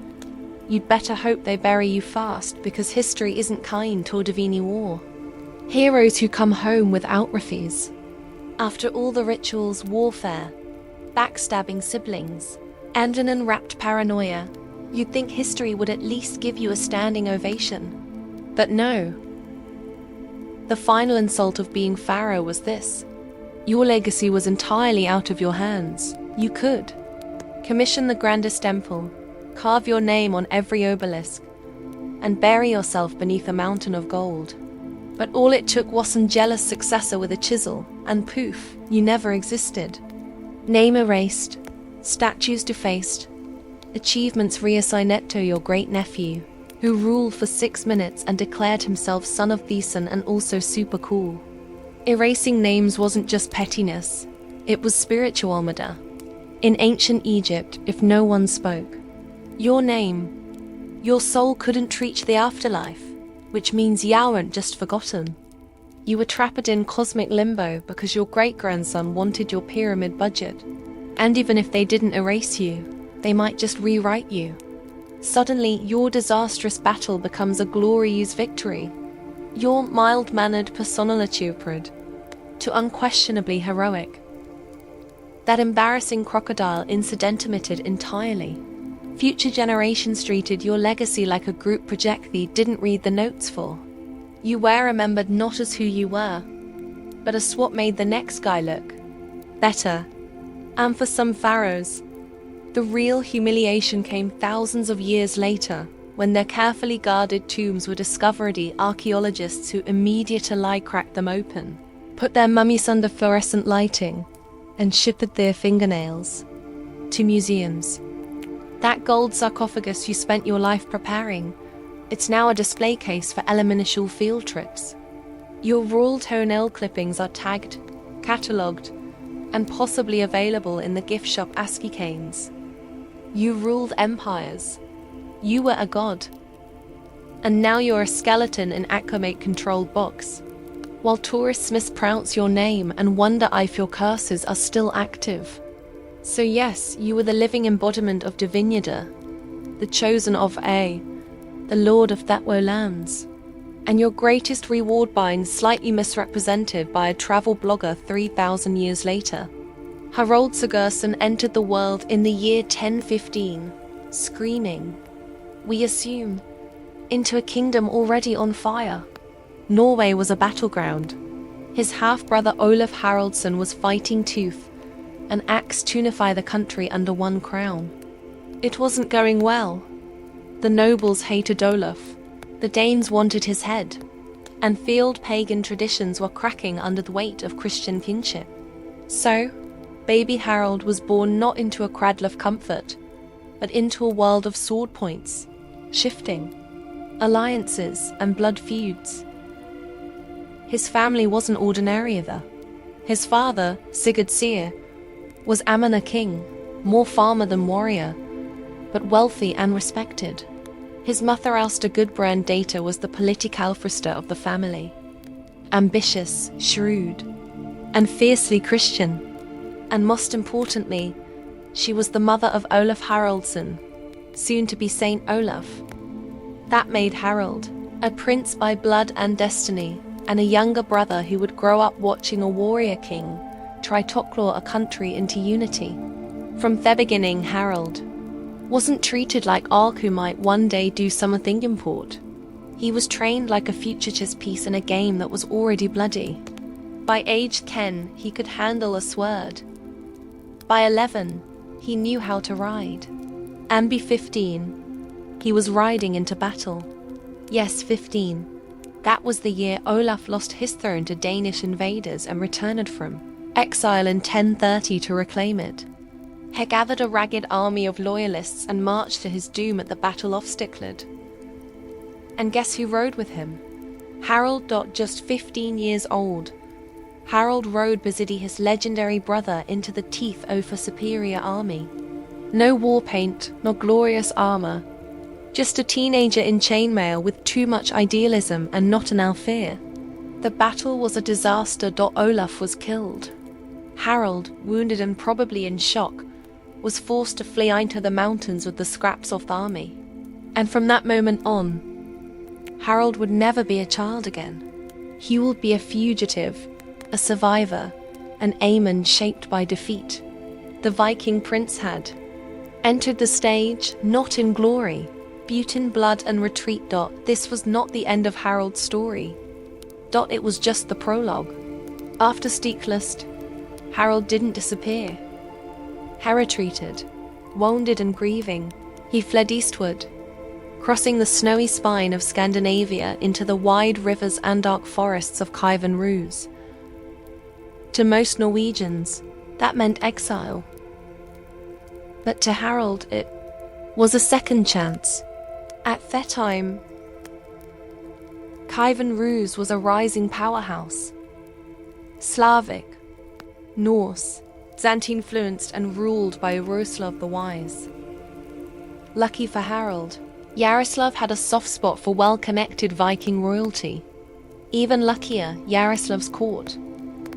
you'd better hope they bury you fast, because history isn't kind to divine war. Heroes who come home without refuse. After all the rituals, warfare, backstabbing siblings, and an enwrapped paranoia, you'd think history would at least give you a standing ovation. But no. The final insult of being Pharaoh was this. Your legacy was entirely out of your hands. You could commission the grandest temple, carve your name on every obelisk, and bury yourself beneath a mountain of gold. But all it took was some jealous successor with a chisel, and poof, you never existed. Name erased, statues defaced, achievements reassigned to your great-nephew, who ruled for 6 minutes and declared himself son of Thesan and also super cool. Erasing names wasn't just pettiness, it was spiritual murder. In ancient Egypt, if no one spoke your name, your soul couldn't reach the afterlife, which means you weren't just forgotten. You were trapped in cosmic limbo because your great-grandson wanted your pyramid budget. And even if they didn't erase you, they might just rewrite you. Suddenly, your disastrous battle becomes a glorious victory. Your mild-mannered personality to unquestionably heroic. That embarrassing crocodile incidentally entirely. Future generations treated your legacy like a group project they didn't read the notes for. You were remembered not as who you were, but as what made the next guy look better. And for some pharaohs, the real humiliation came thousands of years later, when their carefully guarded tombs were discovered by archaeologists who immediately cracked them open, put their mummies under fluorescent lighting, and shipped their fingernails to museums. That gold sarcophagus you spent your life preparing, it's now a display case for elemental field trips. Your royal toenail clippings are tagged, catalogued, and possibly available in the gift shop ASCII canes. You ruled empires. You were a god. And now you're a skeleton in acclimate-controlled box, while tourists mispronounce your name and wonder if your curses are still active. So yes, you were the living embodiment of divinity, the chosen of A, the Lord of Thatwo lands. And your greatest reward being slightly misrepresented by a travel blogger 3,000 years later. Harold Sigurdsson entered the world in the year 1015, screaming, we assume, into a kingdom already on fire. Norway was a battleground. His half-brother Olaf Haraldsson was fighting tooth and axe to unify the country under one crown. It wasn't going well. The nobles hated Olaf, the Danes wanted his head, and field pagan traditions were cracking under the weight of Christian kinship. So, baby Harold was born not into a cradle of comfort, but into a world of sword points, shifting, alliances, and blood feuds. His family wasn't ordinary either. His father, Sigurd Syr, was Amana king, more farmer than warrior, but wealthy and respected. His mother Austa Gudbrand Data was the Politikalfrista of the family, ambitious, shrewd, and fiercely Christian. And most importantly, she was the mother of Olaf Haraldsson, soon to be Saint Olaf. That made Harold a prince by blood and destiny, and a younger brother who would grow up watching a warrior king try to claw a country into unity. From the beginning, Harold wasn't treated like all who might one day do something important. He was trained like a future chess piece in a game that was already bloody. By age 10, he could handle a sword. By 11, he knew how to ride. And by 15, he was riding into battle. Yes, 15. That was the year Olaf lost his throne to Danish invaders and returned from exile in 1030 to reclaim it. He gathered a ragged army of loyalists and marched to his doom at the Battle of Stiklad. And guess who rode with him? Harold, just 15 years old. Harold rode beside his legendary brother into the teeth of a superior army. No war paint, nor glorious armor. Just a teenager in chainmail with too much idealism and not enough fear. The battle was a disaster. Olaf was killed. Harold, wounded and probably in shock, was forced to flee into the mountains with the scraps of the army. And from that moment on, Harold would never be a child again. He would be a fugitive, a survivor, an Aemon shaped by defeat. The Viking prince had entered the stage, not in glory, but in blood and retreat. This was not the end of Harold's story. It was just the prologue. After Stiklad, Harold didn't disappear. He retreated, wounded and grieving. He fled eastward, crossing the snowy spine of Scandinavia into the wide rivers and dark forests of Kievan Rus. To most Norwegians, that meant exile. But to Harold, it was a second chance. At that time, Kievan Rus was a rising powerhouse. Slavic, Norse, Byzantine-influenced and ruled by Yaroslav the Wise. Lucky for Harold, Yaroslav had a soft spot for well-connected Viking royalty. Even luckier, Yaroslav's court.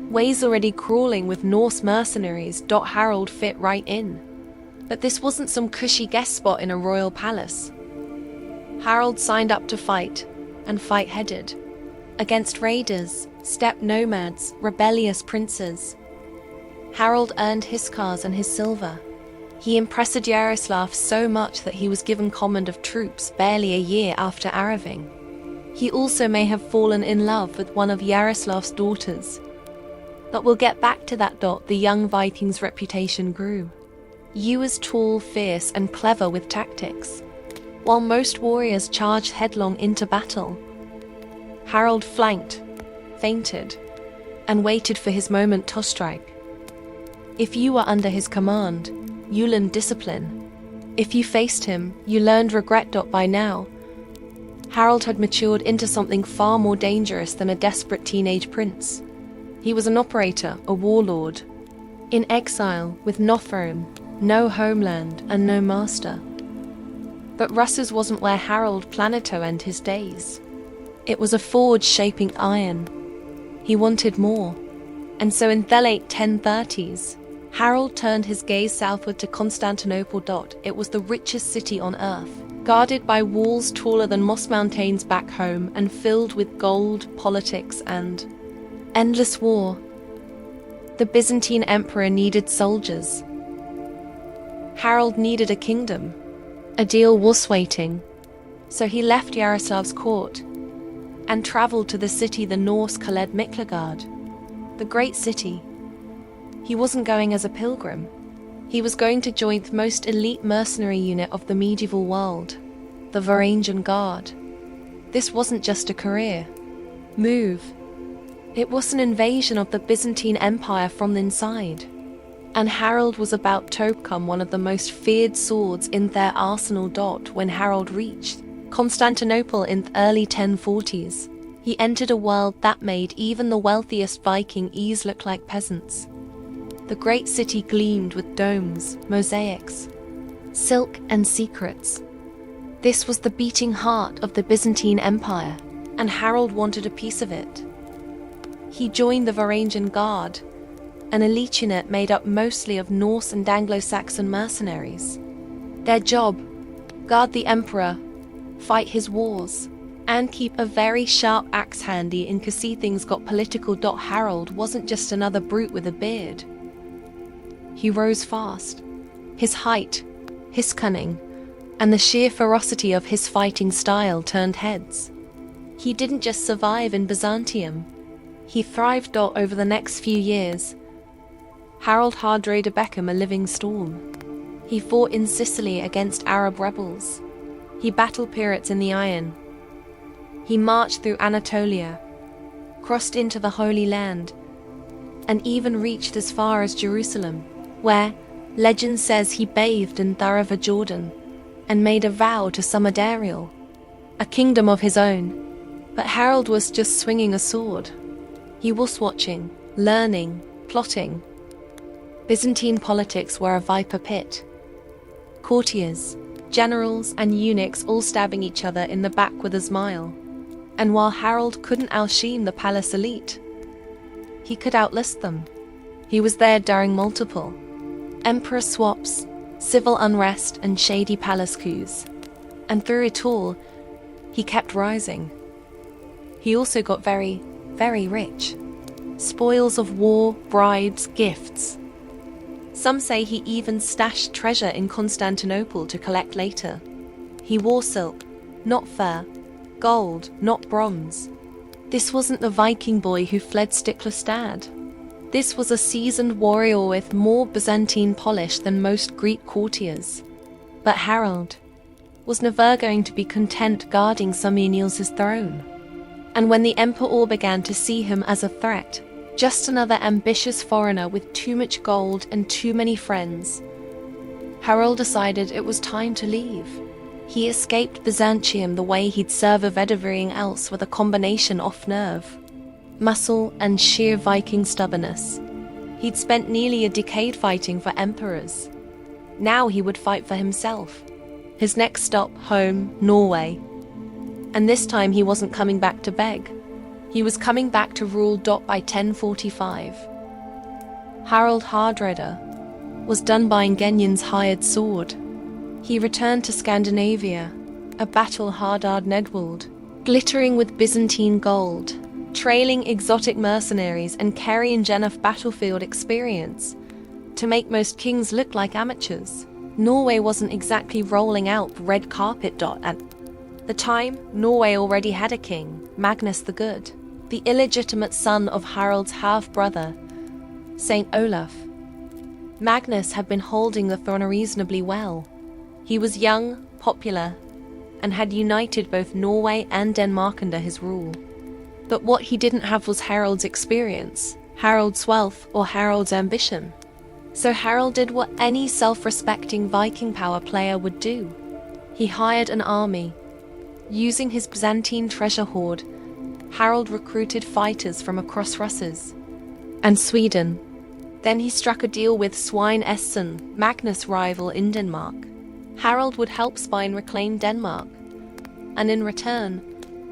Ways already crawling with Norse mercenaries. Harold fit right in. But this wasn't some cushy guest spot in a royal palace. Harold signed up to fight, and fight-headed. Against raiders, steppe nomads, rebellious princes. Harold earned his scars and his silver. He impressed Yaroslav so much that he was given command of troops barely a year after arriving. He also may have fallen in love with one of Yaroslav's daughters. But we'll get back to that. The young Viking's reputation grew. He was tall, fierce, and clever with tactics. While most warriors charged headlong into battle, Harold flanked, feinted, and waited for his moment to strike. If you were under his command, you learned discipline. If you faced him, you learned regret. By now, Harold had matured into something far more dangerous than a desperate teenage prince. He was an operator, a warlord, in exile, with no throne, no homeland, and no master. But Russes wasn't where Harold planned to end his days. It was a forge shaping iron. He wanted more. And so in the late 1030s, Harold turned his gaze southward to Constantinople. It was the richest city on earth, guarded by walls taller than Moss Mountains back home and filled with gold, politics, and endless war. The Byzantine emperor needed soldiers. Harold needed a kingdom. A deal was waiting. So he left Yaroslav's court and traveled to the city the Norse called Miklagard. the great city. He wasn't going as a pilgrim. He was going to join the most elite mercenary unit of the medieval world, the Varangian Guard. This wasn't just a career move. It was an invasion of the Byzantine Empire from the inside. And Harold was about to become one of the most feared swords in their arsenal. When Harold reached Constantinople in the early 1040s, he entered a world that made even the wealthiest Vikings look like peasants. The great city gleamed with domes, mosaics, silk, and secrets. This was the beating heart of the Byzantine Empire, and Harold wanted a piece of it. He joined the Varangian Guard, an elite unit made up mostly of Norse and Anglo-Saxon mercenaries. Their job: guard the emperor, fight his wars, and keep a very sharp axe handy in case things got political. Harold wasn't just another brute with a beard. He rose fast. His height, his cunning, and the sheer ferocity of his fighting style turned heads. He didn't just survive in Byzantium, he thrived. Over the next few years, Harold Hardrada became a living storm. He fought in Sicily against Arab rebels. He battled pirates in the Iron. He marched through Anatolia, crossed into the Holy Land, and even reached as far as Jerusalem, where legend says he bathed in the River Jordan and made a vow to summon Ariel, a kingdom of his own. But Harold was just swinging a sword. He was watching, learning, plotting. Byzantine politics were a viper pit. Courtiers, generals, and eunuchs all stabbing each other in the back with a smile. And while Harold couldn't outshine the palace elite, he could outlist them. He was there during multiple emperor swaps, civil unrest, and shady palace coups. And through it all, he kept rising. He also got very, very rich. Spoils of war, bribes, gifts. Some say he even stashed treasure in Constantinople to collect later. He wore silk, not fur, gold, not bronze. This wasn't the Viking boy who fled Stiklestad. This was a seasoned warrior with more Byzantine polish than most Greek courtiers. But Harold was never going to be content guarding Somniel's throne. And when the emperor began to see him as a threat, just another ambitious foreigner with too much gold and too many friends, Harold decided it was time to leave. He escaped Byzantium the way he'd served everything else, with a combination of nerve, muscle, and sheer Viking stubbornness. He'd spent nearly a decade fighting for emperors. Now he would fight for himself. His next stop, home, Norway. And this time he wasn't coming back to beg. He was coming back to rule. By 1045, Harold Hardrada was done buying Genyan's hired sword. He returned to Scandinavia, a battle-hardened Nedwald, glittering with Byzantine gold, trailing exotic mercenaries and carrying enough battlefield experience to make most kings look like amateurs. Norway wasn't exactly rolling out the red carpet. At the time, Norway already had a king, Magnus the Good, the illegitimate son of Harald's half-brother, Saint Olaf. Magnus had been holding the throne reasonably well. He was young, popular, and had united both Norway and Denmark under his rule. But what he didn't have was Harold's experience, Harold's wealth, or Harold's ambition. So Harold did what any self-respecting Viking power player would do. He hired an army. Using his Byzantine treasure hoard, Harold recruited fighters from across Russes and Sweden. Then he struck a deal with Svein Essen, Magnus' rival in Denmark. Harold would help Svein reclaim Denmark, and in return,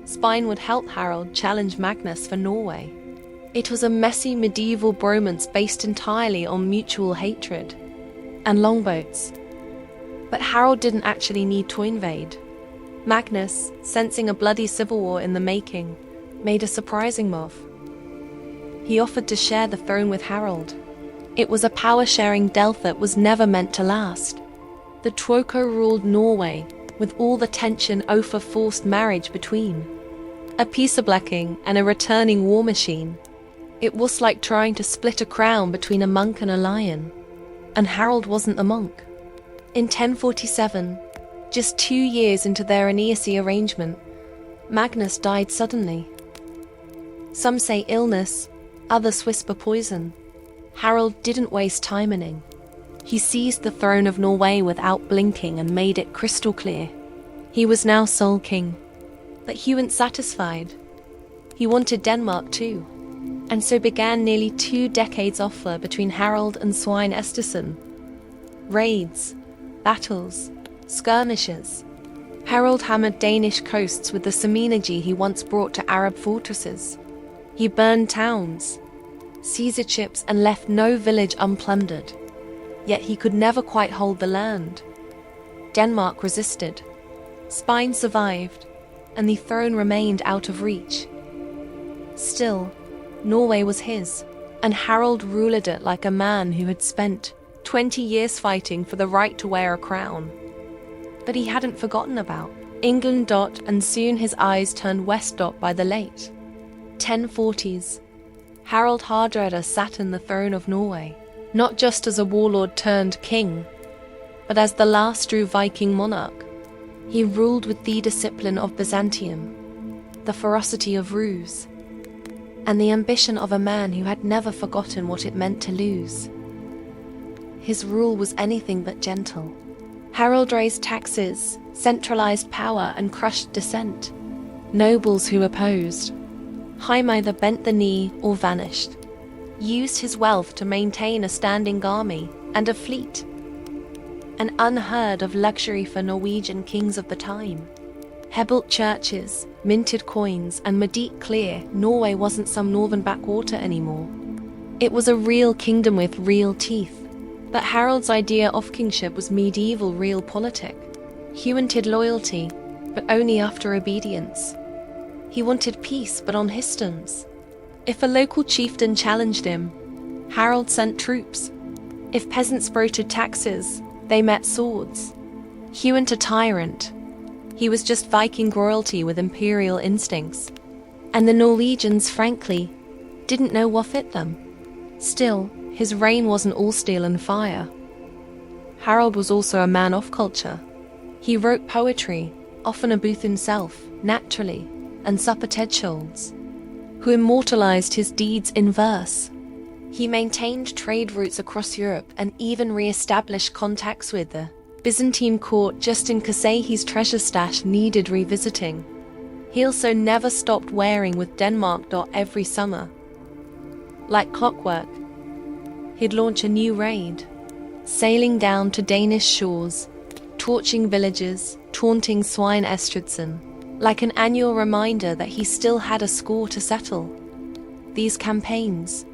Svein would help Harold challenge Magnus for Norway. It was a messy medieval bromance based entirely on mutual hatred and longboats. But Harold didn't actually need to invade. Magnus, sensing a bloody civil war in the making, made a surprising move. He offered to share the throne with Harold. It was a power-sharing deal that was never meant to last. The Troika ruled Norway, with all the tension over forced marriage between. A peace blocking and a returning war machine. It was like trying to split a crown between a monk and a lion. And Harold wasn't the monk. In 1047, just 2 years into their Aeneasy arrangement, Magnus died suddenly. Some say illness, others whisper poison. Harold didn't waste time inning. He seized the throne of Norway without blinking and made it crystal clear. He was now sole king. But he wasn't satisfied. He wanted Denmark too. And so began nearly 2 decades offer between Harold and Svein Estersen. Raids, battles, skirmishes. Harold hammered Danish coasts with the semenergy he once brought to Arab fortresses. He burned towns, seized ships, and left no village unplundered. Yet he could never quite hold the land. Denmark resisted. Spain survived, and the throne remained out of reach. Still, Norway was his, and Harold ruled it like a man who had spent 20 years fighting for the right to wear a crown. But he hadn't forgotten about England. And soon his eyes turned west. By the late 1040s, Harald Hardrada sat in the throne of Norway, not just as a warlord turned king, but as the last true Viking monarch. He ruled with the discipline of Byzantium, the ferocity of ruse, and the ambition of a man who had never forgotten what it meant to lose. His rule was anything but gentle. Harold raised taxes, centralized power, and crushed dissent. Nobles who opposed Haim either bent the knee or vanished. Used his wealth to maintain a standing army and a fleet, an unheard of luxury for Norwegian kings of the time. He built churches, minted coins, and made it clear Norway wasn't some northern backwater anymore. It was a real kingdom with real teeth. But Harold's idea of kingship was medieval realpolitik. He wanted loyalty, but only after obedience. He wanted peace, but on his terms. If a local chieftain challenged him, Harold sent troops. If peasants voted taxes, they met swords. He wasn't a tyrant. He was just Viking royalty with imperial instincts. And the Norwegians, frankly, didn't know what fit them. Still, his reign wasn't all steel and fire. Harold was also a man of culture. He wrote poetry, often a booth himself, naturally, and supper Tedscholds, who immortalized his deeds in verse. He maintained trade routes across Europe and even re-established contacts with the Byzantine court just in case his treasure stash needed revisiting. He also never stopped wearing with Denmark. Every summer. Like clockwork, he'd launch a new raid, sailing down to Danish shores, torching villages, taunting Svein Estridsson, like an annual reminder that he still had a score to settle. These campaigns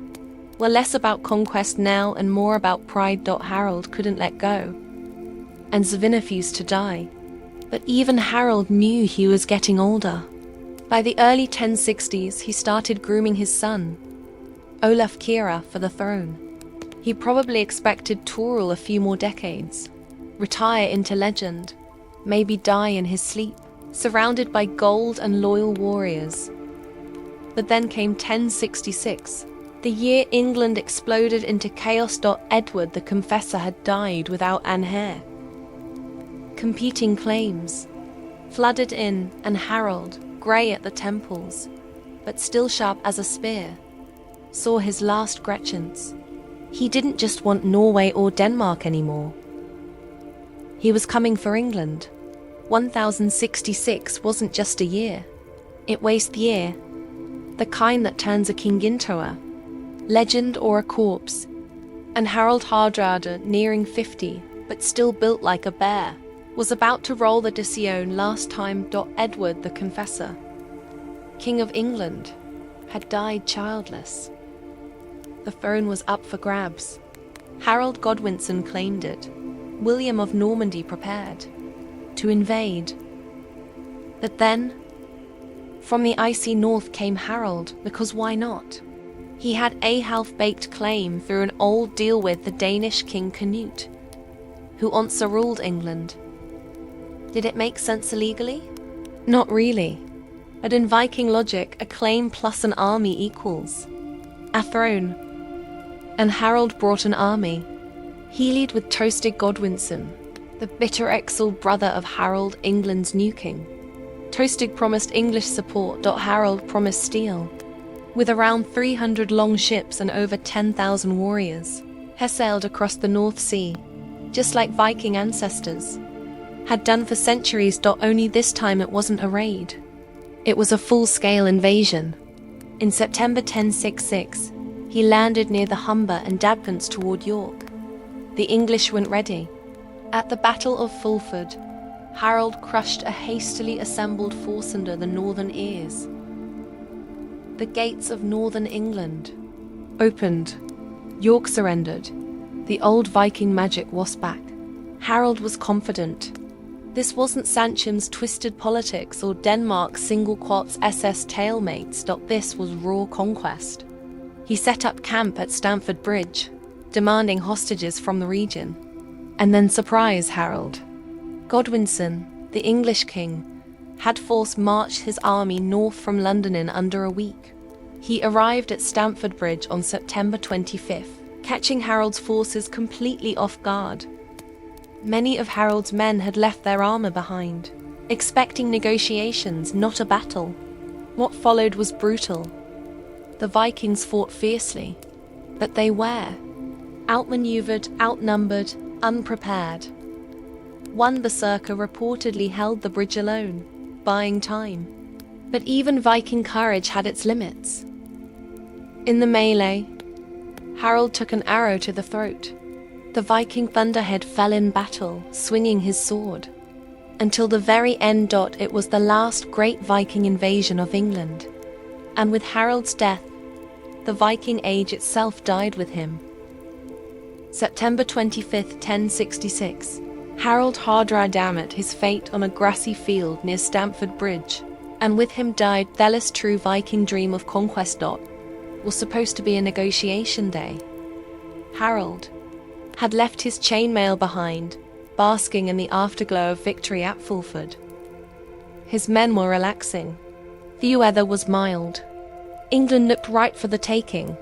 were less about conquest now and more about pride. Harold couldn't let go, and Svinefused to die. But even Harold knew he was getting older. By the early 1060s, he started grooming his son, Olaf Kira, for the throne. He probably expected to rule a few more decades, retire into legend, maybe die in his sleep, surrounded by gold and loyal warriors. But then came 1066, the year England exploded into chaos. Edward the Confessor had died without an heir. Competing claims flooded in, and Harold, grey at the temples, but still sharp as a spear, saw his last Gretchens. He didn't just want Norway or Denmark anymore. He was coming for England. 1066 wasn't just a year. It was the year, the kind that turns a king into a legend or a corpse. And Harald Hardrada, nearing 50, but still built like a bear, was about to roll the Decision last time. Edward the Confessor, King of England, had died childless. The throne was up for grabs. Harold Godwinson claimed it. William of Normandy prepared to invade. But then, from the icy north came Harold, because why not? He had a half-baked claim through an old deal with the Danish king Canute, who once ruled England. Did it make sense illegally? Not really. But in Viking logic, a claim plus an army equals a throne. And Harold brought an army. He led with Tostig Godwinson, the bitter exiled brother of Harold, England's new king. Tostig promised English support. Harold promised steel. With around 300 long ships and over 10,000 warriors, he sailed across the North Sea, just like Viking ancestors had done for centuries. Only this time it wasn't a raid. It was a full-scale invasion. In September 1066, he landed near the Humber and Dadpence toward York. The English weren't ready. At the Battle of Fulford, Harold crushed a hastily assembled force under the northern ears. The gates of northern England opened. York surrendered. The old Viking magic was back. Harold was confident. This wasn't Sanchim's twisted politics or Denmark's single-quotes SS talemates. This was raw conquest. He set up camp at Stamford Bridge, demanding hostages from the region. And then surprise Harold. Godwinson, the English king, had force marched his army north from London in under a week. He arrived at Stamford Bridge on September 25th, catching Harold's forces completely off guard. Many of Harold's men had left their armor behind, expecting negotiations, not a battle. What followed was brutal. The Vikings fought fiercely, but they were outmaneuvered, outnumbered, unprepared. One berserker reportedly held the bridge alone, buying time. But even Viking courage had its limits. In the melee, Harold took an arrow to the throat. The Viking thunderhead fell in battle, swinging his sword. Until the very end. It was the last great Viking invasion of England. And with Harold's death, the Viking age itself died with him. September 25th, 1066. Harold Hardradamet his fate on a grassy field near Stamford Bridge, and with him died Thelis' true Viking dream of conquest. Was supposed to be a negotiation day. Harold had left his chainmail behind, basking in the afterglow of victory at Fulford. His men were relaxing. The weather was mild. England looked ripe for the taking.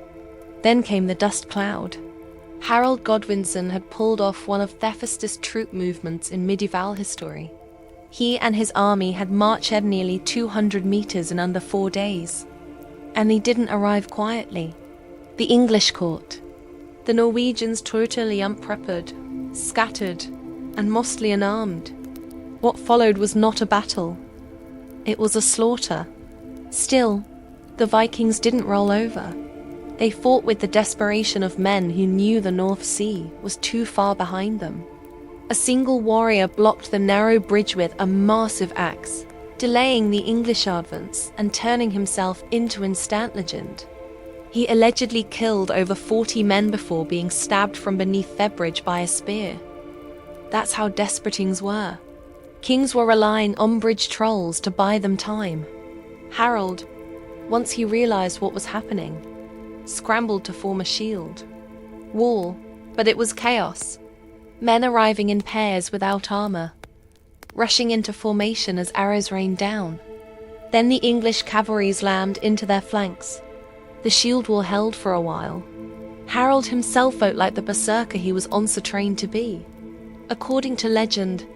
Then came the dust cloud. Harold Godwinson had pulled off one of the fastest troop movements in medieval history. He and his army had marched nearly 200 meters in under 4 days. And they didn't arrive quietly. The English caught. The Norwegians totally unprepared, scattered, and mostly unarmed. What followed was not a battle. It was a slaughter. Still, the Vikings didn't roll over. They fought with the desperation of men who knew the North Sea was too far behind them. A single warrior blocked the narrow bridge with a massive axe, delaying the English advance and turning himself into instant legend. He allegedly killed over 40 men before being stabbed from beneath their bridge by a spear. That's how desperate things were. Kings were relying on bridge trolls to buy them time. Harold, once he realized what was happening, scrambled to form a shield wall, but it was chaos. Men arriving in pairs without armor, rushing into formation as arrows rained down. Then the English cavalry slammed into their flanks. The shield wall held for a while. Harold himself felt like the berserker he was once trained to be. According to legend,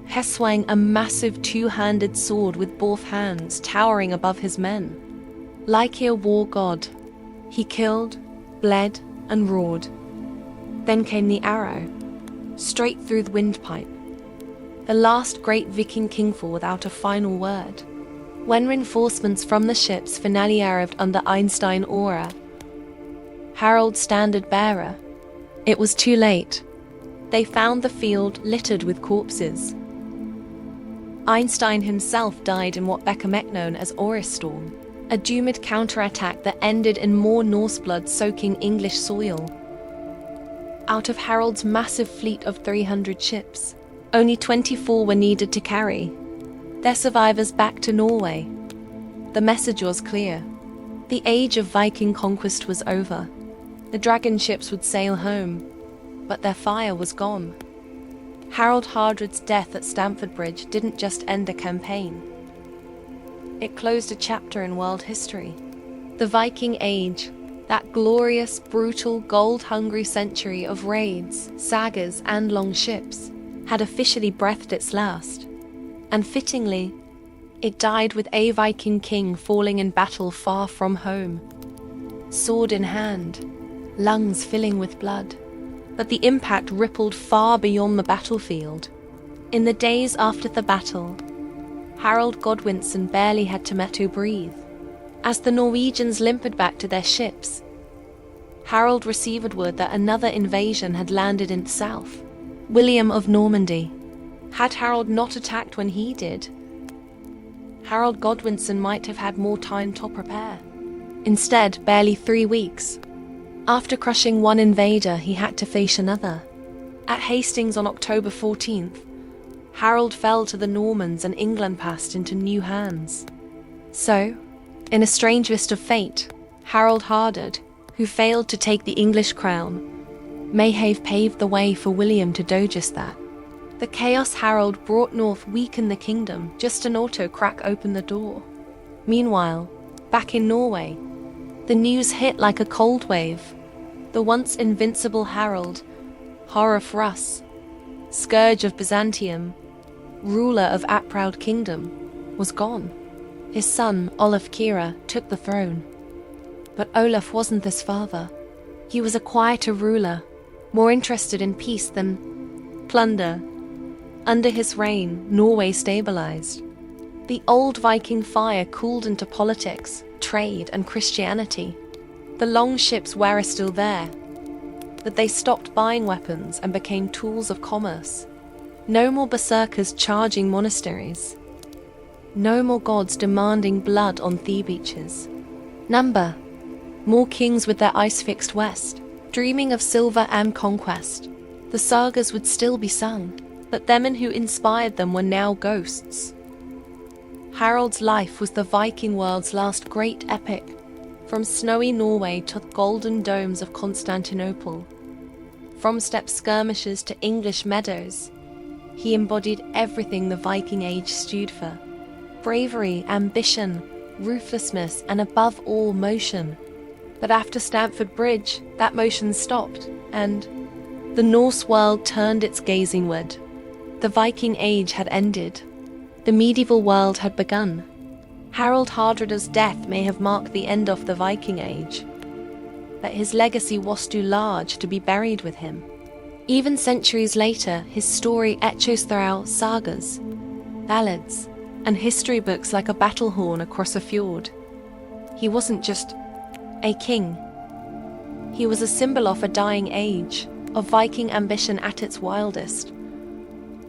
he swung a massive two-handed sword with both hands towering above his men. Like a war god, he killed, bled, and roared. Then came the arrow, straight through the windpipe. The last great Viking kingfall without a final word. When reinforcements from the ships finally arrived under Einstein Aura, Harold's standard bearer, it was too late. They found the field littered with corpses. Einstein himself died in what became known as Storm, a doomed counterattack that ended in more Norse blood soaking English soil. Out of Harold's massive fleet of 300 ships, only 24 were needed to carry their survivors back to Norway. The message was clear. The age of Viking conquest was over. The dragon ships would sail home, but their fire was gone. Harold Hardred's death at Stamford Bridge didn't just end a campaign. It closed a chapter in world history. The Viking Age, that glorious, brutal, gold-hungry century of raids, sagas, and long ships, had officially breathed its last. And fittingly, it died with a Viking king falling in battle far from home, sword in hand, lungs filling with blood. But the impact rippled far beyond the battlefield. In the days after the battle, Harold Godwinson barely had time to breathe. As the Norwegians limped back to their ships, Harold received word that another invasion had landed in the south. William of Normandy. Had Harold not attacked when he did, Harold Godwinson might have had more time to prepare. Instead, barely 3 weeks after crushing one invader, he had to face another. At Hastings on October 14th, Harold fell to the Normans and England passed into new hands. So, in a strange twist of fate, Harold Hardard, who failed to take the English crown, may have paved the way for William to do just that. The chaos Harold brought north weakened the kingdom, just enough to crack open the door. Meanwhile, back in Norway, the news hit like a cold wave. The once invincible Harold, horror for us, scourge of Byzantium, ruler of a proud kingdom, was gone. His son, Olaf Kira, took the throne. But Olaf wasn't this father. He was a quieter ruler, more interested in peace than plunder. Under his reign, Norway stabilized. The old Viking fire cooled into politics, trade, and Christianity. The long ships were still there, but they stopped buying weapons and became tools of commerce. No more berserkers charging monasteries. No more gods demanding blood on the beaches. More kings with their ice-fixed west, dreaming of silver and conquest. The sagas would still be sung, but the men who inspired them were now ghosts. Harold's life was the Viking world's last great epic, from snowy Norway to the golden domes of Constantinople. From steppe skirmishes to English meadows, he embodied everything the Viking Age stood for. Bravery, ambition, ruthlessness, and above all, motion. But after Stamford Bridge, that motion stopped, and the Norse world turned its gazingward. The Viking Age had ended. The medieval world had begun. Harold Hardrada's death may have marked the end of the Viking Age, but his legacy was too large to be buried with him. Even centuries later, his story echoes throughout sagas, ballads, and history books like a battle horn across a fjord. He wasn't just a king. He was a symbol of a dying age, of Viking ambition at its wildest,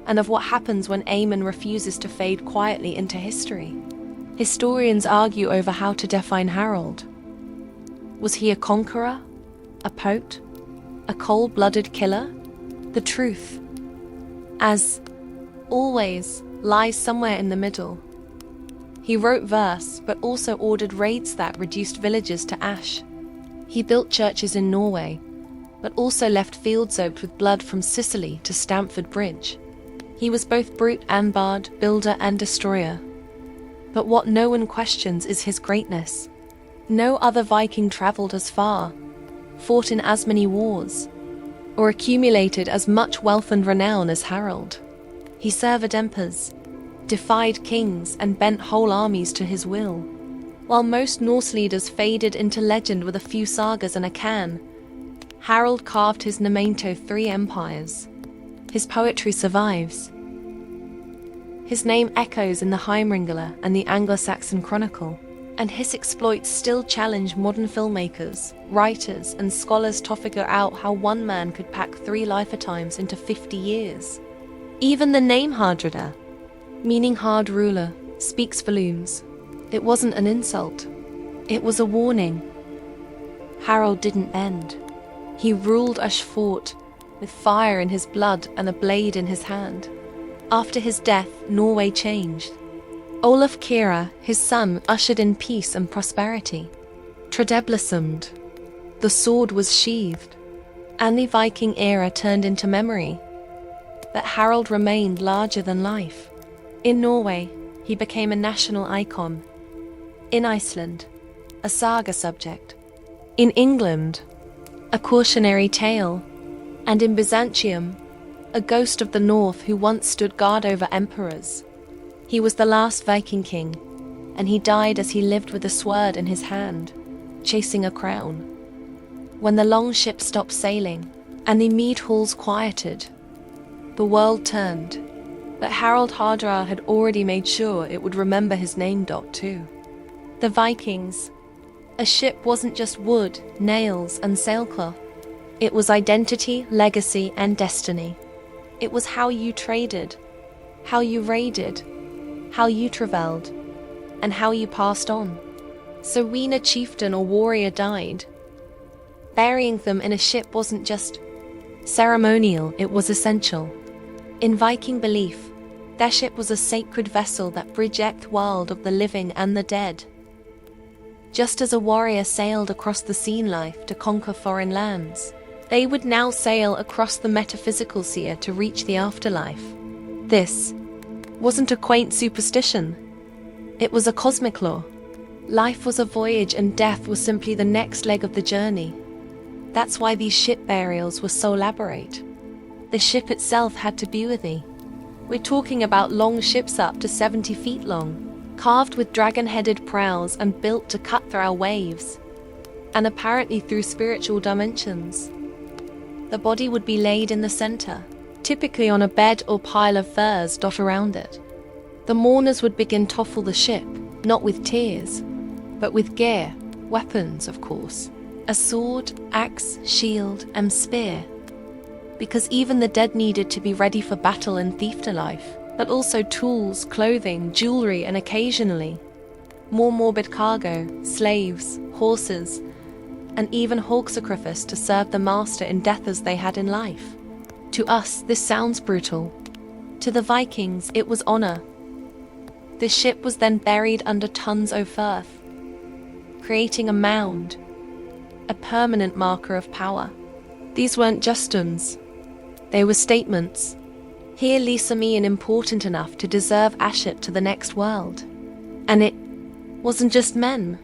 and of what happens when Aemon refuses to fade quietly into history. Historians argue over how to define Harold. Was he a conqueror? A poet? A cold-blooded killer? The truth, as always, lies somewhere in the middle. He wrote verse, but also ordered raids that reduced villages to ash. He built churches in Norway, but also left fields soaked with blood from Sicily to Stamford Bridge. He was both brute and bard, builder and destroyer. But what no one questions is his greatness. No other Viking travelled as far, fought in as many wars, or accumulated as much wealth and renown as Harold. He served emperors, defied kings, and bent whole armies to his will. While most Norse leaders faded into legend with a few sagas and a cairn, Harold carved his memento 3 empires. His poetry survives. His name echoes in the Heimringla and the Anglo-Saxon Chronicle, and his exploits still challenge modern filmmakers, writers, and scholars to figure out how one man could pack 3 lifetimes into 50 years. Even the name Hardrada, meaning hard ruler, speaks volumes. It wasn't an insult. It was a warning. Harold didn't bend. He ruled as fought, with fire in his blood and a blade in his hand. After his death, Norway changed. Olaf Kira, his son, ushered in peace and prosperity. Trade blossomed. The sword was sheathed, and the Viking era turned into memory. But Harold remained larger than life. In Norway, he became a national icon. In Iceland, a saga subject. In England, a cautionary tale. And in Byzantium, a ghost of the north who once stood guard over emperors. He was the last Viking king, and he died as he lived with a sword in his hand, chasing a crown. When the long ship stopped sailing, and the mead halls quieted, the world turned, but Harald Hardrada had already made sure it would remember his name too. The Vikings. A ship wasn't just wood, nails, and sailcloth. It was identity, legacy, and destiny. It was how you traded, how you raided, how you travelled, and how you passed on. So when a chieftain or warrior died, burying them in a ship wasn't just ceremonial, it was essential. In Viking belief, their ship was a sacred vessel that bridged the world of the living and the dead. Just as a warrior sailed across the sea life to conquer foreign lands, they would now sail across the metaphysical sea to reach the afterlife. This wasn't a quaint superstition. It was a cosmic law. Life was a voyage and death was simply the next leg of the journey. That's why these ship burials were so elaborate. The ship itself had to be worthy. We're talking about long ships up to 70 feet long, carved with dragon-headed prows and built to cut through our waves, and apparently through spiritual dimensions. The body would be laid in the center, typically on a bed or pile of furs dot around it. The mourners would begin to offal the ship, not with tears, but with gear, weapons, of course. A sword, axe, shield, and spear. Because even the dead needed to be ready for battle and afterlife, but also tools, clothing, jewelry, and occasionally more morbid cargo, slaves, horses, and even hog sacrifice to serve the master in death as they had in life. To us, this sounds brutal. To the Vikings, it was honor. The ship was then buried under tons of earth, creating a mound, a permanent marker of power. These weren't just stones. They were statements. Here Lisa me and important enough to deserve Ashit to the next world. And it wasn't just men.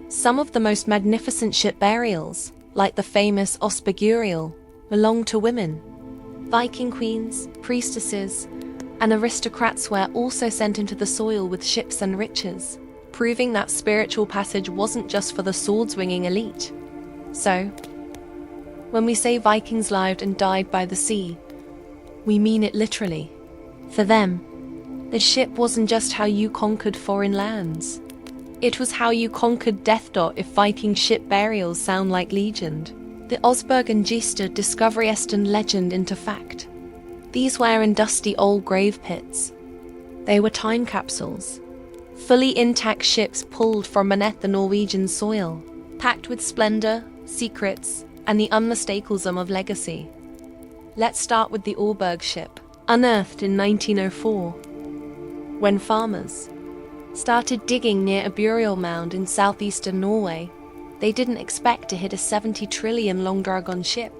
Some of the most magnificent ship burials, like the famous Osbegurial, belonged to women. Viking queens, priestesses, and aristocrats were also sent into the soil with ships and riches, proving that spiritual passage wasn't just for the sword-swinging elite. So, when we say Vikings lived and died by the sea, we mean it literally. For them, the ship wasn't just how you conquered foreign lands. It was how you conquered death. If Viking ship burials sound like legend, the Osberg and Gista discovery and legend into fact. These were in dusty old grave pits. They were time capsules. Fully intact ships pulled from beneath the Norwegian soil, packed with splendor, secrets, and the unmistakable of legacy. Let's start with the Orberg ship, unearthed in 1904. When farmers started digging near a burial mound in southeastern Norway, they didn't expect to hit a 70 trillion long dragon ship.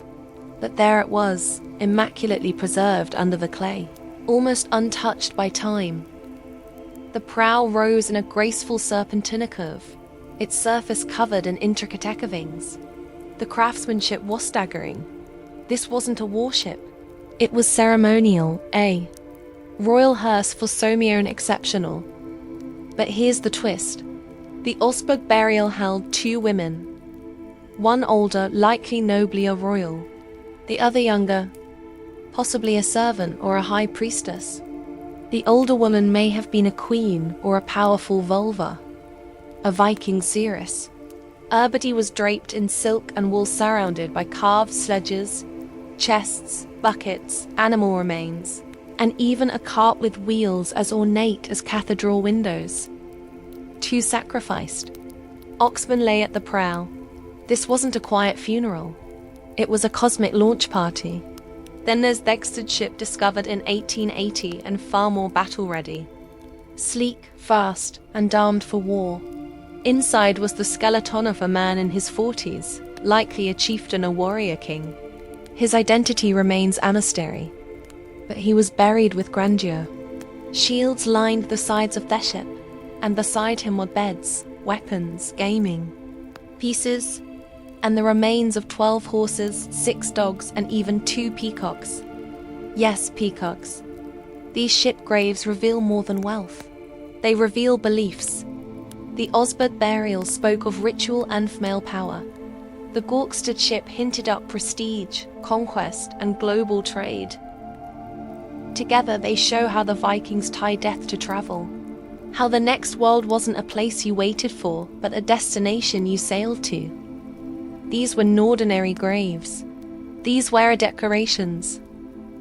But there it was, immaculately preserved under the clay, almost untouched by time. The prow rose in a graceful serpentine curve, its surface covered in intricate carvings. The craftsmanship was staggering. This wasn't a warship. It was ceremonial, a royal hearse for Somio and exceptional. But here's the twist. The Osberg burial held two women. One older, likely nobly a royal. The other younger, possibly a servant or a high priestess. The older woman may have been a queen or a powerful vulva, a Viking seeress. Her body was draped in silk and wool surrounded by carved sledges, chests, buckets, animal remains, and even a cart with wheels as ornate as cathedral windows. Two sacrificed. Oxmen lay at the prow. This wasn't a quiet funeral. It was a cosmic launch party. Then there's Dexter's ship discovered in 1880 and far more battle-ready. Sleek, fast, and armed for war. Inside was the skeleton of a man in his 40s, likely a chieftain or warrior king. His identity remains a mystery, but he was buried with grandeur. Shields lined the sides of the ship, and beside him were beds, weapons, gaming, pieces, and the remains of 12 horses, 6 dogs, and even 2 peacocks. Yes, peacocks. These ship graves reveal more than wealth. They reveal beliefs. The Osbert burial spoke of ritual and male power. The Gorksted ship hinted up prestige, conquest, and global trade. Together they show how the Vikings tied death to travel. How the next world wasn't a place you waited for, but a destination you sailed to. These were not ordinary graves. These were decorations.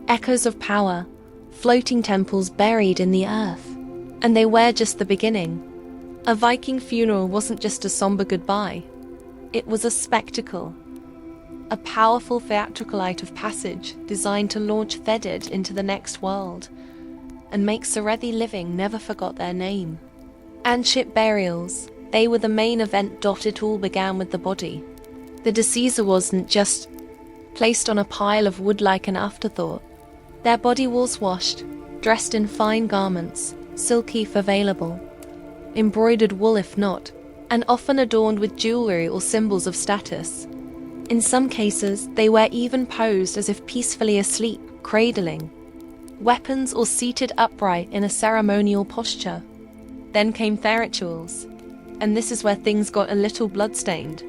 Echoes of power, floating temples buried in the earth. And they were just the beginning. A Viking funeral wasn't just a somber goodbye. It was a spectacle. A powerful theatrical rite of passage designed to launch Thédid into the next world and make Serethi living never forgot their name. And ship burials, they were the main event. It all began with the body. The deceased wasn't just placed on a pile of wood like an afterthought. Their body was washed, dressed in fine garments, silky if available, embroidered wool if not, and often adorned with jewelry or symbols of status. In some cases, they were even posed as if peacefully asleep, cradling weapons or seated upright in a ceremonial posture. Then came their rituals, and this is where things got a little bloodstained.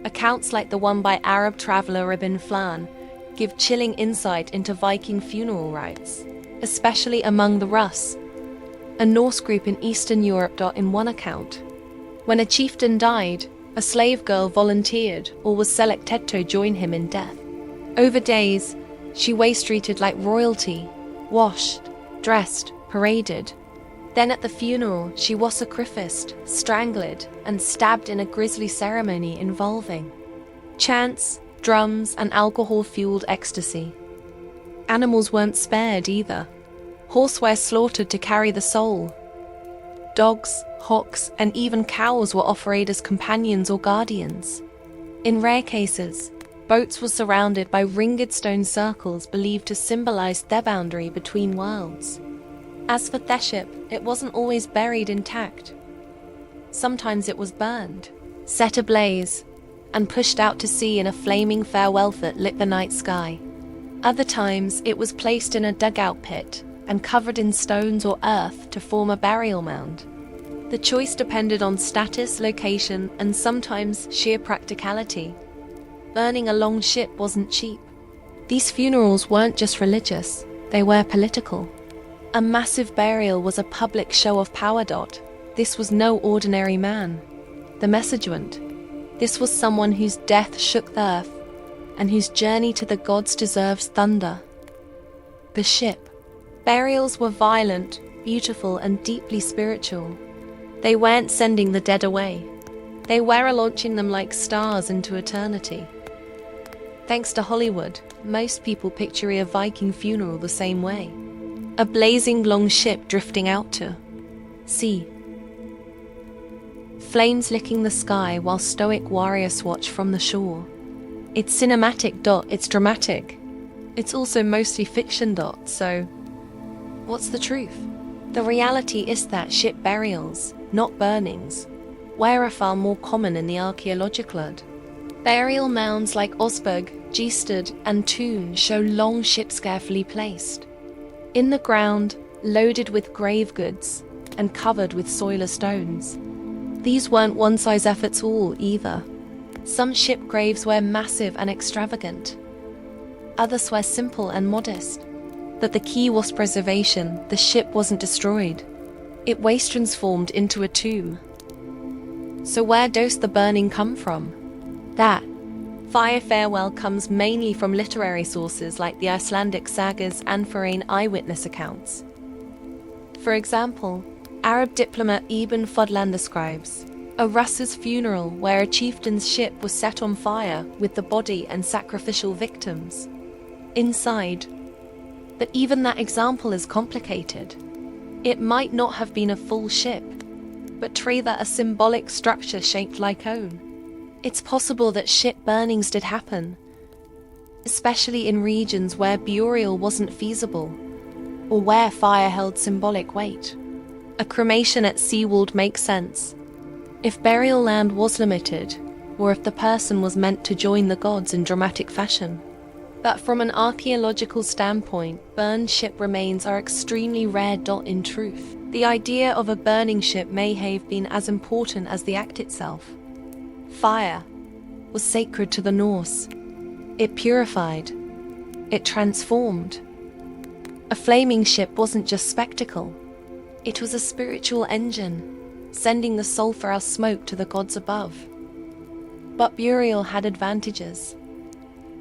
Accounts like the one by Arab traveller Ibn Flan give chilling insight into Viking funeral rites, especially among the Rus, a Norse group in Eastern Europe. In one account, when a chieftain died, a slave girl volunteered or was selected to join him in death. Over days, she was treated like royalty, washed, dressed, paraded. Then at the funeral, she was sacrificed, strangled, and stabbed in a grisly ceremony involving chants, drums, and alcohol-fueled ecstasy. Animals weren't spared either. Horses were slaughtered to carry the soul. Dogs, hawks, and even cows were offered as companions or guardians. In rare cases, boats were surrounded by ringed stone circles believed to symbolize their boundary between worlds. As for their ship, it wasn't always buried intact. Sometimes it was burned, set ablaze, and pushed out to sea in a flaming farewell that lit the night sky. Other times, it was placed in a dugout pit and covered in stones or earth to form a burial mound. The choice depended on status, location, and sometimes sheer practicality. Burning a long ship wasn't cheap. These funerals weren't just religious, they were political. A massive burial was a public show of power. This was no ordinary man. The messagement. This was someone whose death shook the earth, and whose journey to the gods deserves thunder. The ship. Burials were violent, beautiful, and deeply spiritual. They weren't sending the dead away. They were launching them like stars into eternity. Thanks to Hollywood, most people picture a Viking funeral the same way. A blazing long ship drifting out to sea. Flames licking the sky while stoic warriors watch from the shore. It's cinematic. It's dramatic. It's also mostly fiction. So, what's the truth? The reality is that ship burials, not burnings, were far more common in the archaeological age. Burial mounds like Osberg, Geested, and Toon show long ships carefully placed. In the ground, loaded with grave goods, and covered with soil or stones. These weren't one-size-fits-all either. Some ship graves were massive and extravagant. Others were simple and modest. But the key was preservation. The ship wasn't destroyed. It was transformed into a tomb. So where does the burning come from? That fire farewell comes mainly from literary sources like the Icelandic sagas and foreign eyewitness accounts. For example, Arab diplomat Ibn Fodlan describes a Rus's funeral where a chieftain's ship was set on fire with the body and sacrificial victims inside. But even that example is complicated. It might not have been a full ship, but rather a symbolic structure shaped like cone. It's possible that ship burnings did happen, especially in regions where burial wasn't feasible, or where fire held symbolic weight. A cremation at sea would make sense. If burial land was limited, or if the person was meant to join the gods in dramatic fashion. But from an archaeological standpoint, burned ship remains are extremely rare. In truth, the idea of a burning ship may have been as important as the act itself. Fire was sacred to the Norse. It purified. It transformed. A flaming ship wasn't just spectacle. It was a spiritual engine, sending the sulfur smoke to the gods above. But burial had advantages.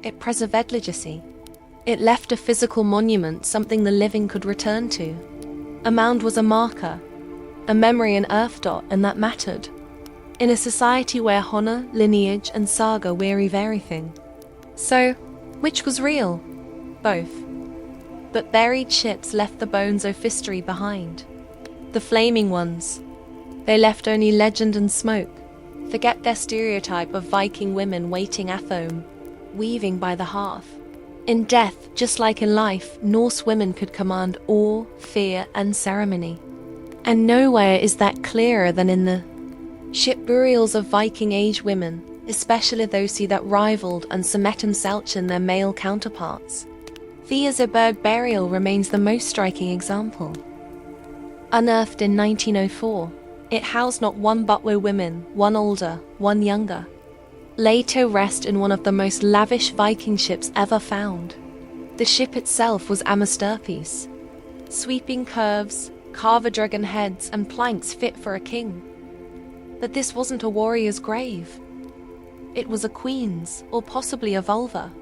It preserved legacy. It left a physical monument, something the living could return to. A mound was a marker, a memory, an earth dot, and that mattered. In a society where honor, lineage, and saga were everything. So, which was real? Both. But buried ships left the bones of history behind. The flaming ones, they left only legend and smoke. Forget their stereotype of Viking women waiting at home, weaving by the hearth. In death, just like in life, Norse women could command awe, fear, and ceremony. And nowhere is that clearer than in the ship burials of Viking Age women, especially those that rivaled and cemented themselves in their male counterparts. The Azerberg burial remains the most striking example. Unearthed in 1904, it housed not one but two women, one older, one younger, laid to rest in one of the most lavish Viking ships ever found. The ship itself was a masterpiece. Sweeping curves, carved dragon heads, and planks fit for a king. But this wasn't a warrior's grave. It was a queen's, or possibly a vulva.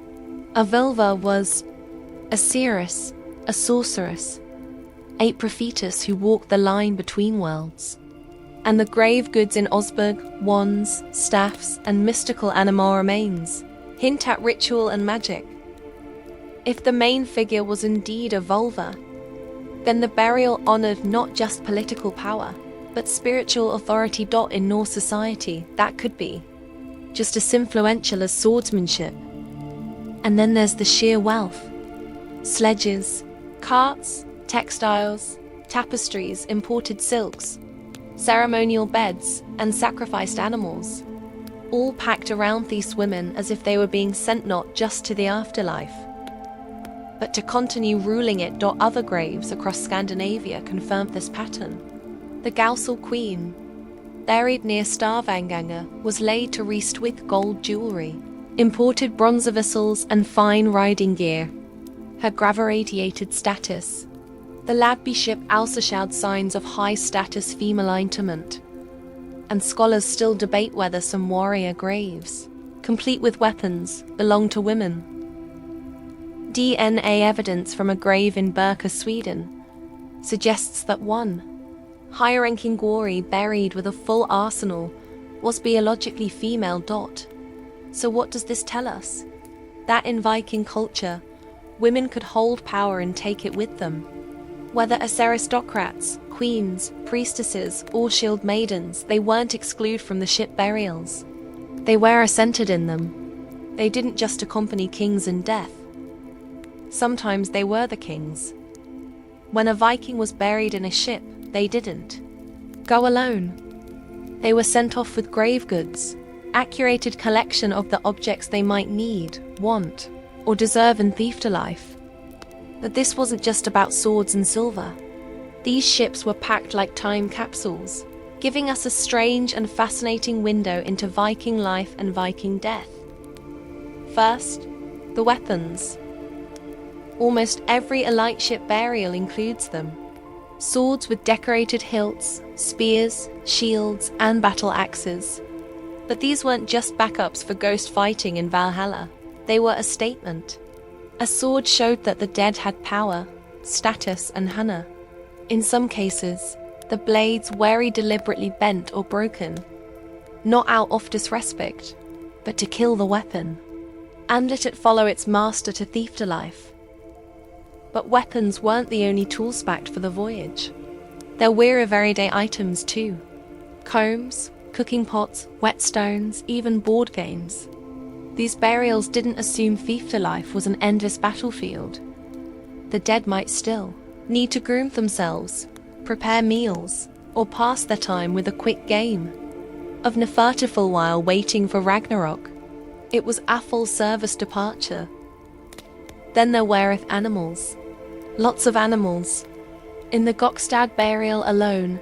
A vulva was a seeress, a sorceress, a prophetess who walked the line between worlds. And the grave goods in Osberg, wands, staffs, and mystical animal remains hint at ritual and magic. If the main figure was indeed a vulva, then the burial honored not just political power, but spiritual authority. In Norse society, that could be just as influential as swordsmanship. And then there's the sheer wealth. Sledges, carts, textiles, tapestries, imported silks, ceremonial beds, and sacrificed animals, all packed around these women as if they were being sent not just to the afterlife, but to continue ruling it. Other graves across Scandinavia confirmed this pattern. The Gausel Queen, buried near Stavanger, was laid to rest with gold jewelry, imported bronze vessels, and fine riding gear. Her grav-irradiated status. The Labby ship also showed signs of high-status female interment, and scholars still debate whether some warrior graves, complete with weapons, belong to women. DNA evidence from a grave in Birka, Sweden, suggests that one high-ranking Gori buried with a full arsenal was biologically female. So what does this tell us? That in Viking culture, women could hold power and take it with them. Whether as aristocrats, queens, priestesses, or shield maidens, they weren't excluded from the ship burials. They were assented in them. They didn't just accompany kings in death. Sometimes they were the kings. When a Viking was buried in a ship, they didn't go alone. They were sent off with grave goods, accurate collection of the objects they might need, want, or deserve in afterlife. But this wasn't just about swords and silver. These ships were packed like time capsules, giving us a strange and fascinating window into Viking life and Viking death. First, the weapons. Almost every elite ship burial includes them. Swords with decorated hilts, spears, shields, and battle axes. But these weren't just backups for ghost fighting in Valhalla. They were a statement. A sword showed that the dead had power, status, and honor. In some cases, the blades were deliberately bent or broken, not out of disrespect, but to kill the weapon, and let it follow its master to afterlife. But weapons weren't the only tools packed for the voyage. There were everyday items too. Combs, cooking pots, whetstones, even board games. These burials didn't assume afterlife was an endless battlefield. The dead might still need to groom themselves, prepare meals, or pass their time with a quick game. of Nefertiti while waiting for Ragnarok. It was a full service departure. Then there were animals. Lots of animals. In the Gokstad burial alone,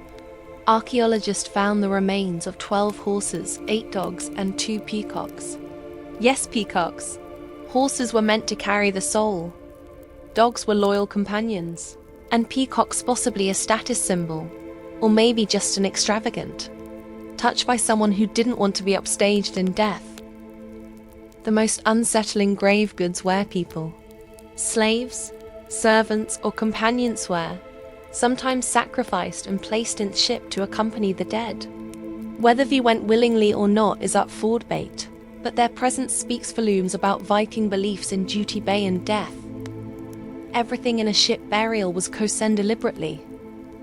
archaeologists found the remains of 12 horses, 8 dogs, and 2 peacocks. Yes, peacocks. Horses were meant to carry the soul. Dogs were loyal companions. And peacocks possibly a status symbol, or maybe just an extravagant touch by someone who didn't want to be upstaged in death. The most unsettling grave goods were people. Slaves, servants, or companions were sometimes sacrificed and placed in ship to accompany the dead. Whether they went willingly or not is up for debate, but their presence speaks volumes about Viking beliefs in duty bay and death. Everything in a ship burial was chosen deliberately.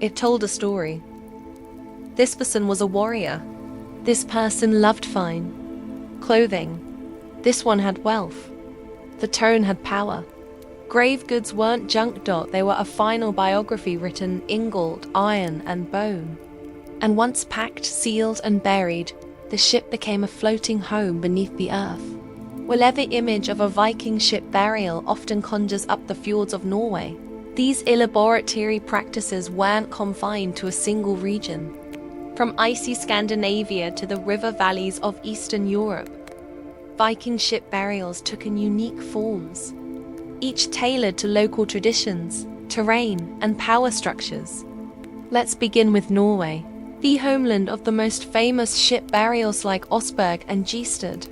It told a story. This person was a warrior. This person loved fine clothing. This one had wealth. The tone had power. Grave goods weren't junk. They were a final biography written in gold, iron, and bone. And once packed, sealed, and buried, the ship became a floating home beneath the earth. While every image of a Viking ship burial often conjures up the fjords of Norway, these elaboratory practices weren't confined to a single region. From icy Scandinavia to the river valleys of Eastern Europe, Viking ship burials took in unique forms, each tailored to local traditions, terrain, and power structures. Let's begin with Norway, the homeland of the most famous ship burials like Osberg and Gisted.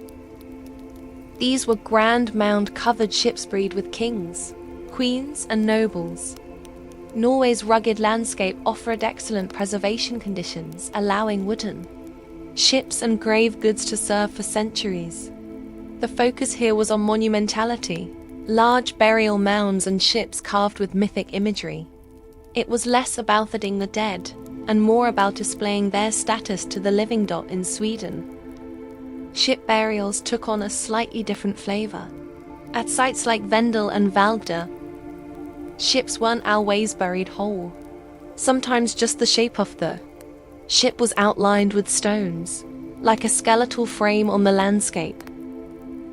These were grand mound-covered ships buried with kings, queens, and nobles. Norway's rugged landscape offered excellent preservation conditions, allowing wooden ships and grave goods to serve for centuries. The focus here was on monumentality, large burial mounds and ships carved with mythic imagery. It was less about honoring the dead, and more about displaying their status to the living. In Sweden, ship burials took on a slightly different flavor. At sites like Vendel and Valdre, ships weren't always buried whole. Sometimes just the shape of the ship was outlined with stones, like a skeletal frame on the landscape.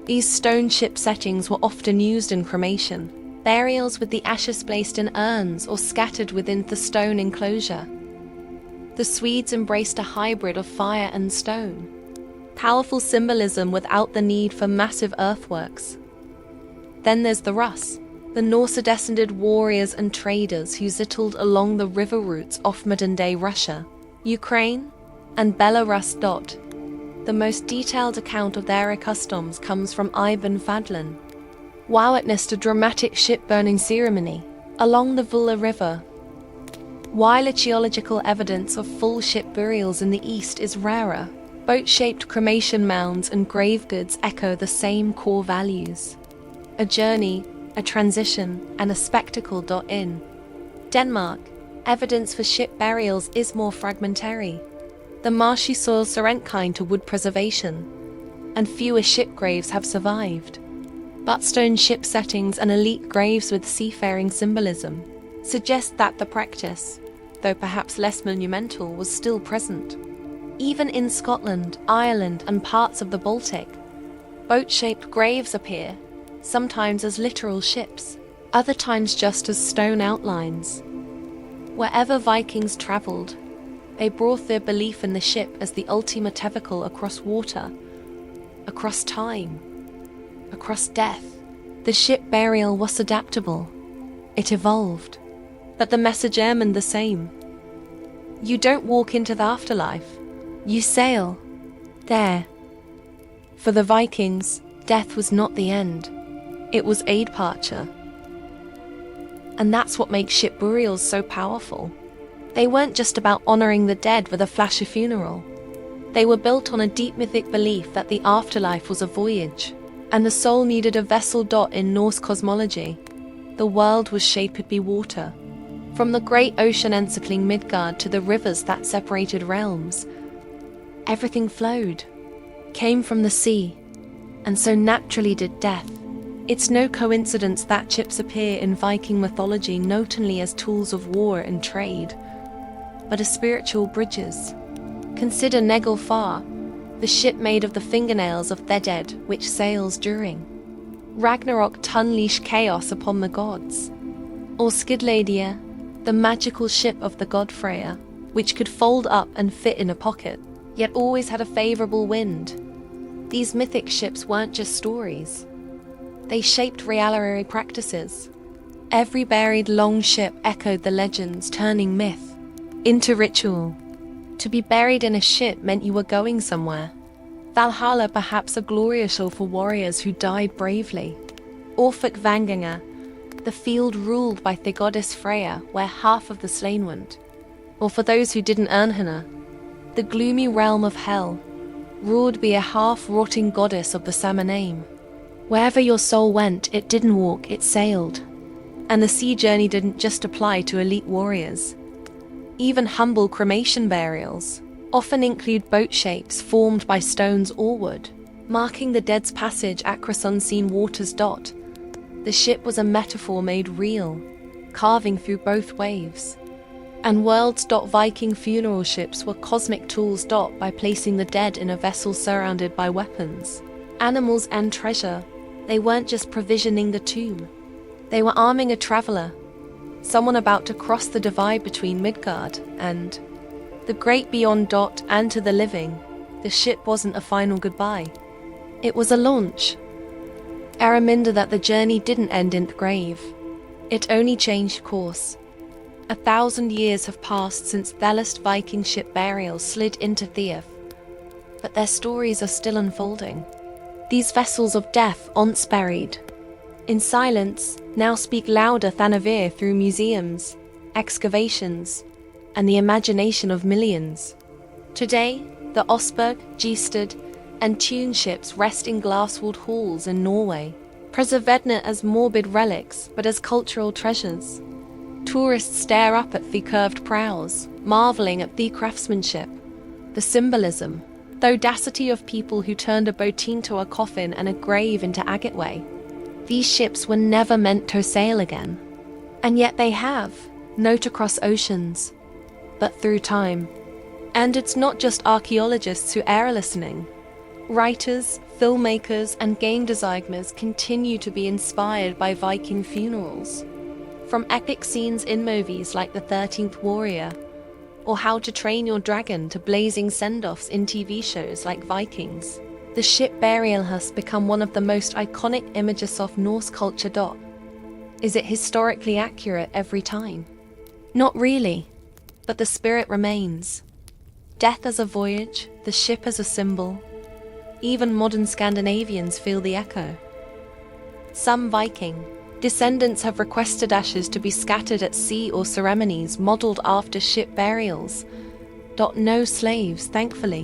These stone ship settings were often used in cremation, burials with the ashes placed in urns or scattered within the stone enclosure. The Swedes embraced a hybrid of fire and stone. Powerful symbolism without the need for massive earthworks. Then there's the Rus, the Norse-descended warriors and traders who settled along the river routes of modern-day Russia, Ukraine, and Belarus. The most detailed account of their customs comes from Ibn Fadlan. Wow witnessed a dramatic ship-burning ceremony along the Vula River. While archaeological evidence of full ship burials in the East is rarer, boat-shaped cremation mounds and grave goods echo the same core values. A journey, a transition, and a spectacle. In Denmark, evidence for ship burials is more fragmentary. The marshy soils aren't kind to wood preservation, and fewer ship graves have survived. But stone ship settings and elite graves with seafaring symbolism suggest that the practice, though perhaps less monumental, was still present. Even in Scotland, Ireland, and parts of the Baltic, boat-shaped graves appear, sometimes as literal ships, other times just as stone outlines. Wherever Vikings traveled, they brought their belief in the ship as the ultimate vehicle across water, across time, across death. The ship burial was adaptable. It evolved, but the message remained the same. You don't walk into the afterlife. You sail there. For the Vikings, death was not the end. It was a departure. And that's what makes ship burials so powerful. They weren't just about honoring the dead with a flashy funeral. They were built on a deep mythic belief that the afterlife was a voyage, and the soul needed a vessel. In Norse cosmology, the world was shaped by water. From the great ocean encircling Midgard to the rivers that separated realms, everything flowed, came from the sea, and so naturally did death. It's no coincidence that ships appear in Viking mythology not only as tools of war and trade, but as spiritual bridges. Consider Naglfar, the ship made of the fingernails of their dead, which sails during Ragnarok to unleash chaos upon the gods. Or Skidladia, the magical ship of the god Freya, which could fold up and fit in a pocket, yet always had a favorable wind. These mythic ships weren't just stories. They shaped reality practices. Every buried longship echoed the legends, turning myth into ritual. To be buried in a ship meant you were going somewhere. Valhalla, perhaps a glorious shore for warriors who died bravely. Orfok-Vanganga, the field ruled by the goddess Freya, where half of the slain went. Or for those who didn't earn her, the gloomy realm of hell, ruled by a half-rotting goddess of the same name. Wherever your soul went, it didn't walk, it sailed. And the sea journey didn't just apply to elite warriors. Even humble cremation burials often include boat shapes formed by stones or wood, marking the dead's passage across unseen waters. The ship was a metaphor made real, carving through both waves. And worlds. Viking funeral ships were cosmic tools. By placing the dead in a vessel surrounded by weapons, animals and treasure, they weren't just provisioning the tomb. They were arming a traveler, someone about to cross the divide between Midgard and the great beyond. And to the living, the ship wasn't a final goodbye. It was a launch. A reminder that the journey didn't end in the grave. It only changed course. 1,000 years have passed since the last Viking ship burial slid into the earth, but their stories are still unfolding. These vessels of death, once buried in silence, now speak louder than ever through museums, excavations, and the imagination of millions. Today, the Osberg, Gestad, and Tune ships rest in glass-walled halls in Norway, preserved not as morbid relics but as cultural treasures. Tourists stare up at the curved prows, marveling at the craftsmanship, the symbolism, the audacity of people who turned a boat into a coffin and a grave into agate way. These ships were never meant to sail again. And yet they have, not across oceans, but through time. And it's not just archaeologists who are listening. Writers, filmmakers, and game designers continue to be inspired by Viking funerals. From epic scenes in movies like The 13th Warrior, or How to Train Your Dragon, to blazing send-offs in TV shows like Vikings, the ship burial has become one of the most iconic images of Norse culture. Is it historically accurate every time? Not really, but the spirit remains. Death as a voyage, the ship as a symbol. Even modern Scandinavians feel the echo. Some Viking descendants have requested ashes to be scattered at sea or ceremonies modelled after ship burials. No slaves, thankfully,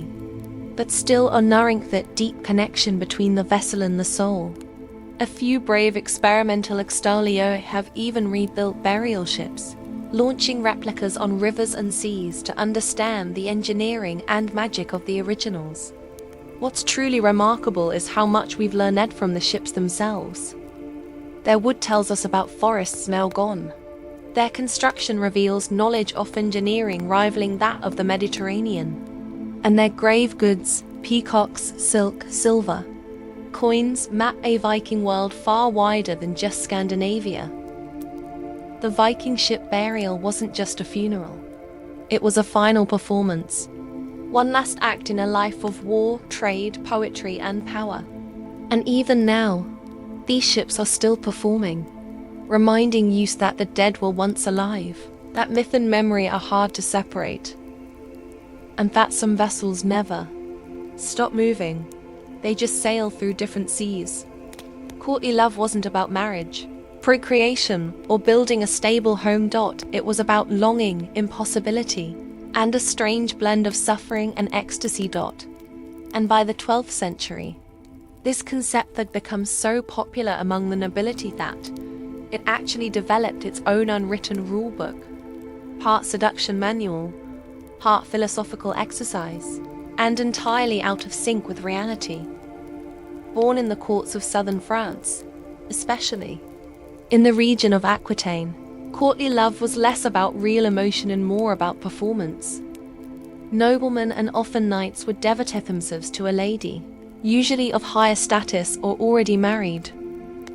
but still honoring that deep connection between the vessel and the soul. A few brave experimental extolios have even rebuilt burial ships, launching replicas on rivers and seas to understand the engineering and magic of the originals. What's truly remarkable is how much we've learned from the ships themselves. Their wood tells us about forests now gone. Their construction reveals knowledge of engineering rivaling that of the Mediterranean. And their grave goods, peacocks, silk, silver, coins, map a Viking world far wider than just Scandinavia. The Viking ship burial wasn't just a funeral. It was a final performance. One last act in a life of war, trade, poetry, and power. And even now, these ships are still performing, reminding you that the dead were once alive, that myth and memory are hard to separate, and that some vessels never stop moving. They just sail through different seas. Courtly love wasn't about marriage, procreation, or building a stable home. It was about longing, impossibility, and a strange blend of suffering and ecstasy. And by the 12th century, this concept had become so popular among the nobility that it actually developed its own unwritten rulebook, part seduction manual, part philosophical exercise, and entirely out of sync with reality. Born in the courts of southern France, especially in the region of Aquitaine, courtly love was less about real emotion and more about performance. Noblemen and often knights would devote themselves to a lady, usually of higher status or already married.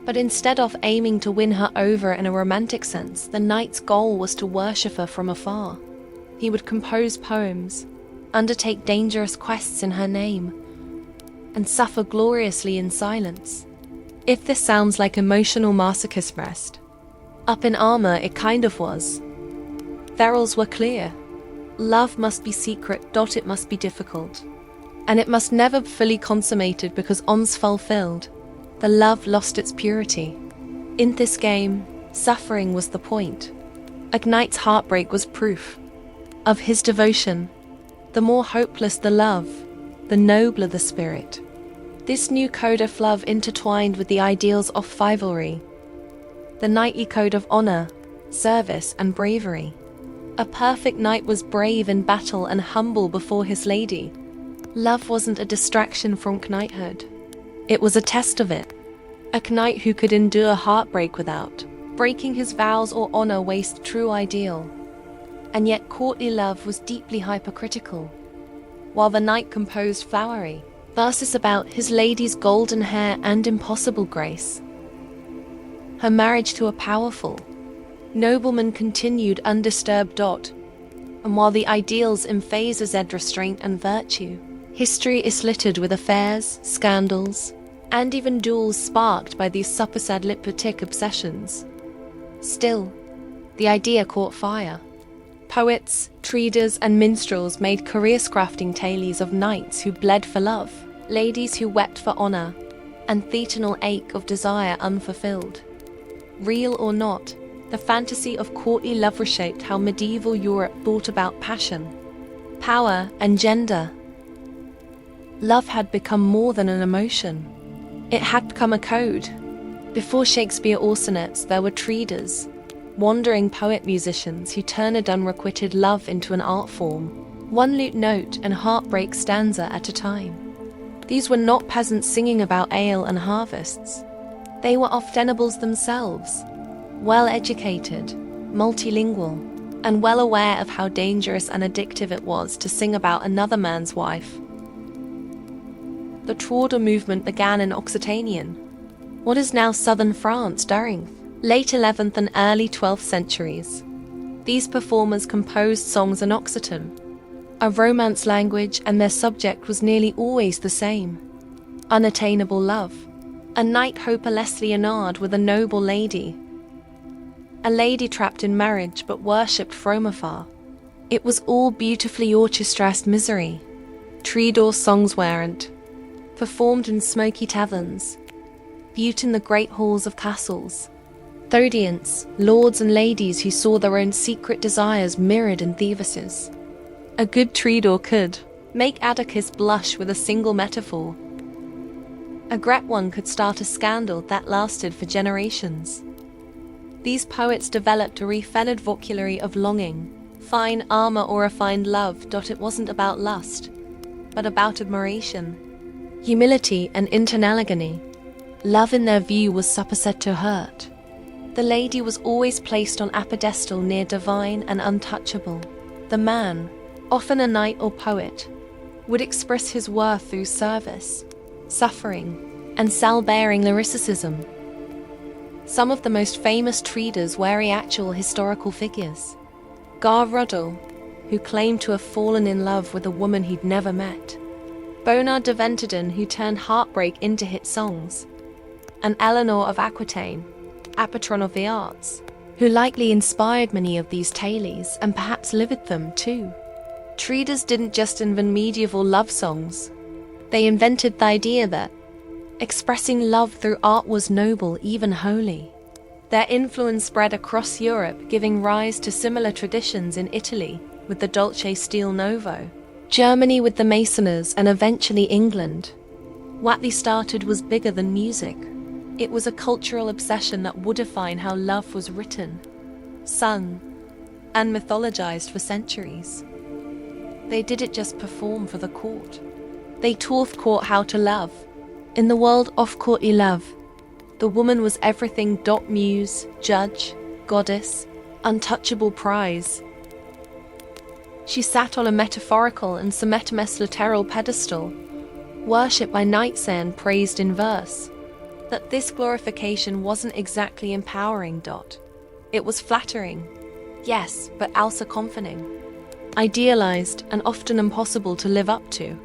But instead of aiming to win her over in a romantic sense, the knight's goal was to worship her from afar. He would compose poems, undertake dangerous quests in her name, and suffer gloriously in silence. If this sounds like emotional masochist rest, up in armor it kind of was. Pharaohs were clear. Love must be secret, it must be difficult. And it must never be fully consummated because once fulfilled, the love lost its purity. In this game, suffering was the point. A knight's heartbreak was proof of his devotion. The more hopeless the love, the nobler the spirit. This new code of love intertwined with the ideals of chivalry, the knightly code of honor, service, and bravery. A perfect knight was brave in battle and humble before his lady. Love wasn't a distraction from knighthood. It was a test of it. A knight who could endure heartbreak without breaking his vows or honor waste true ideal. And yet courtly love was deeply hypocritical. While the knight composed flowery verses about his lady's golden hair and impossible grace, her marriage to a powerful nobleman continued undisturbed. And while the ideals emphasize restraint and virtue, history is littered with affairs, scandals, and even duels sparked by these supposed politic obsessions. Still, the idea caught fire. Poets, traders, and minstrels made careers crafting tales of knights who bled for love, ladies who wept for honor, and the eternal ache of desire unfulfilled. Real or not, the fantasy of courtly love reshaped how medieval Europe thought about passion, power, and gender. Love had become more than an emotion. It had become a code. Before Shakespeare or sonnets, there were traders, wandering poet-musicians who turned unrequited love into an art form, one lute note and heartbreak stanza at a time. These were not peasants singing about ale and harvests. They were obtenables themselves, well-educated, multilingual, and well aware of how dangerous and addictive it was to sing about another man's wife. The Troubadour movement began in Occitanian, what is now southern France, during late 11th and early 12th centuries. These performers composed songs in Occitan, a Romance language, and their subject was nearly always the same: unattainable love. A knight hopeless Leonard with a noble lady. A lady trapped in marriage but worshipped from afar. It was all beautifully orchestrated misery. Troubadour songs weren't performed in smoky taverns, viewed in the great halls of castles. The audience, lords and ladies who saw their own secret desires mirrored in Thebes's. A good troubadour could make Atticus blush with a single metaphor. A great one could start a scandal that lasted for generations. These poets developed a refined vocabulary of longing, fine armor, or refined love. It wasn't about lust, but about admiration, humility, and internal agony. Love in their view was supposed to hurt. The lady was always placed on a pedestal near divine and untouchable. The man, often a knight or poet, would express his worth through service, suffering, and soul-bearing lyricism. Some of the most famous traders were actual historical figures. Gar-Ruddle, who claimed to have fallen in love with a woman he'd never met. Bernard de Ventadin, who turned heartbreak into hit songs. And Eleanor of Aquitaine, a patron of the arts, who likely inspired many of these tales and perhaps lived them too. Traders didn't just invent medieval love songs. They invented the idea that expressing love through art was noble, even holy. Their influence spread across Europe, giving rise to similar traditions in Italy with the Dolce Stil Novo, Germany with the Masoners, and eventually England. What they started was bigger than music. It was a cultural obsession that would define how love was written, sung, and mythologized for centuries. They didn't just perform for the court. They taught court how to love. In the world of courtly love, the woman was everything: muse, judge, goddess, untouchable prize. She sat on a metaphorical and symmetrical literal pedestal, worshipped by knights and praised in verse. That this glorification wasn't exactly empowering. It was flattering, yes, but also confident. Idealized and often impossible to live up to.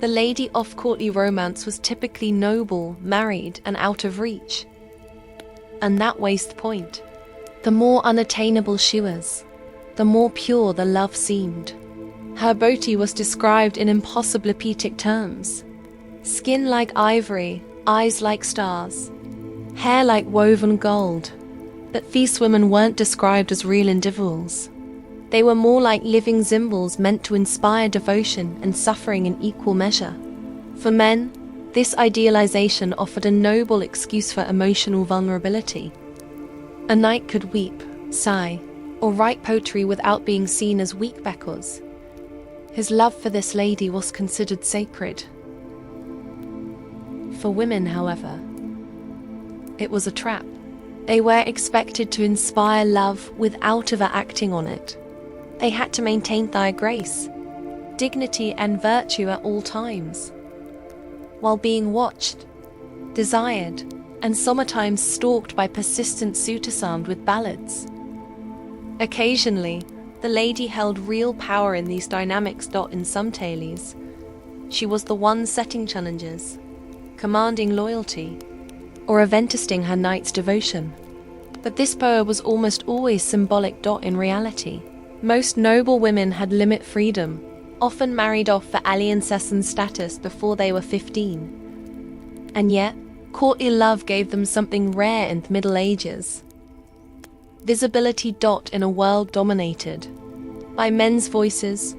The lady of courtly romance was typically noble, married, and out of reach. And that was the point. The more unattainable she was, the more pure the love seemed. Her beauty was described in impossible epithetic terms. Skin like ivory, eyes like stars, hair like woven gold. But these women weren't described as real individuals. They were more like living symbols meant to inspire devotion and suffering in equal measure. For men, this idealization offered a noble excuse for emotional vulnerability. A knight could weep, sigh, or write poetry without being seen as weak because his love for this lady was considered sacred. For women, however, it was a trap. They were expected to inspire love without ever acting on it. They had to maintain their grace, dignity, and virtue at all times, while being watched, desired, and sometimes stalked by persistent suitors armed with ballads. Occasionally, the lady held real power in these dynamics. In some tales, she was the one setting challenges, commanding loyalty, or eventing her knight's devotion. But this power was almost always symbolic. In reality, most noble women had limited freedom, often married off for alien status before they were 15. And yet, courtly love gave them something rare in the Middle Ages. Visibility. In a world dominated by men's voices,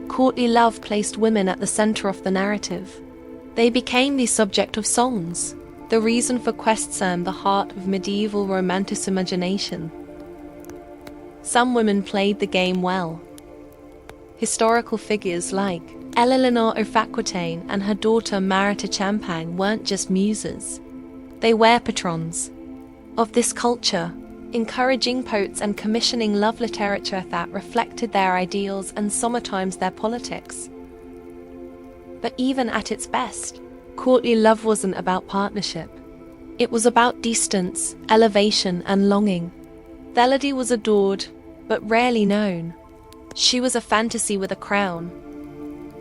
courtly love placed women at the center of the narrative. They became the subject of songs, the reason for quests and the heart of medieval romantic imagination. Some women played the game well. Historical figures like Eleanor of Aquitaine and her daughter Marita Champagne weren't just muses. They were patrons of this culture, encouraging poets and commissioning love literature that reflected their ideals and sometimes their politics. But even at its best, courtly love wasn't about partnership. It was about distance, elevation, and longing. The lady was adored, but rarely known. She was a fantasy with a crown,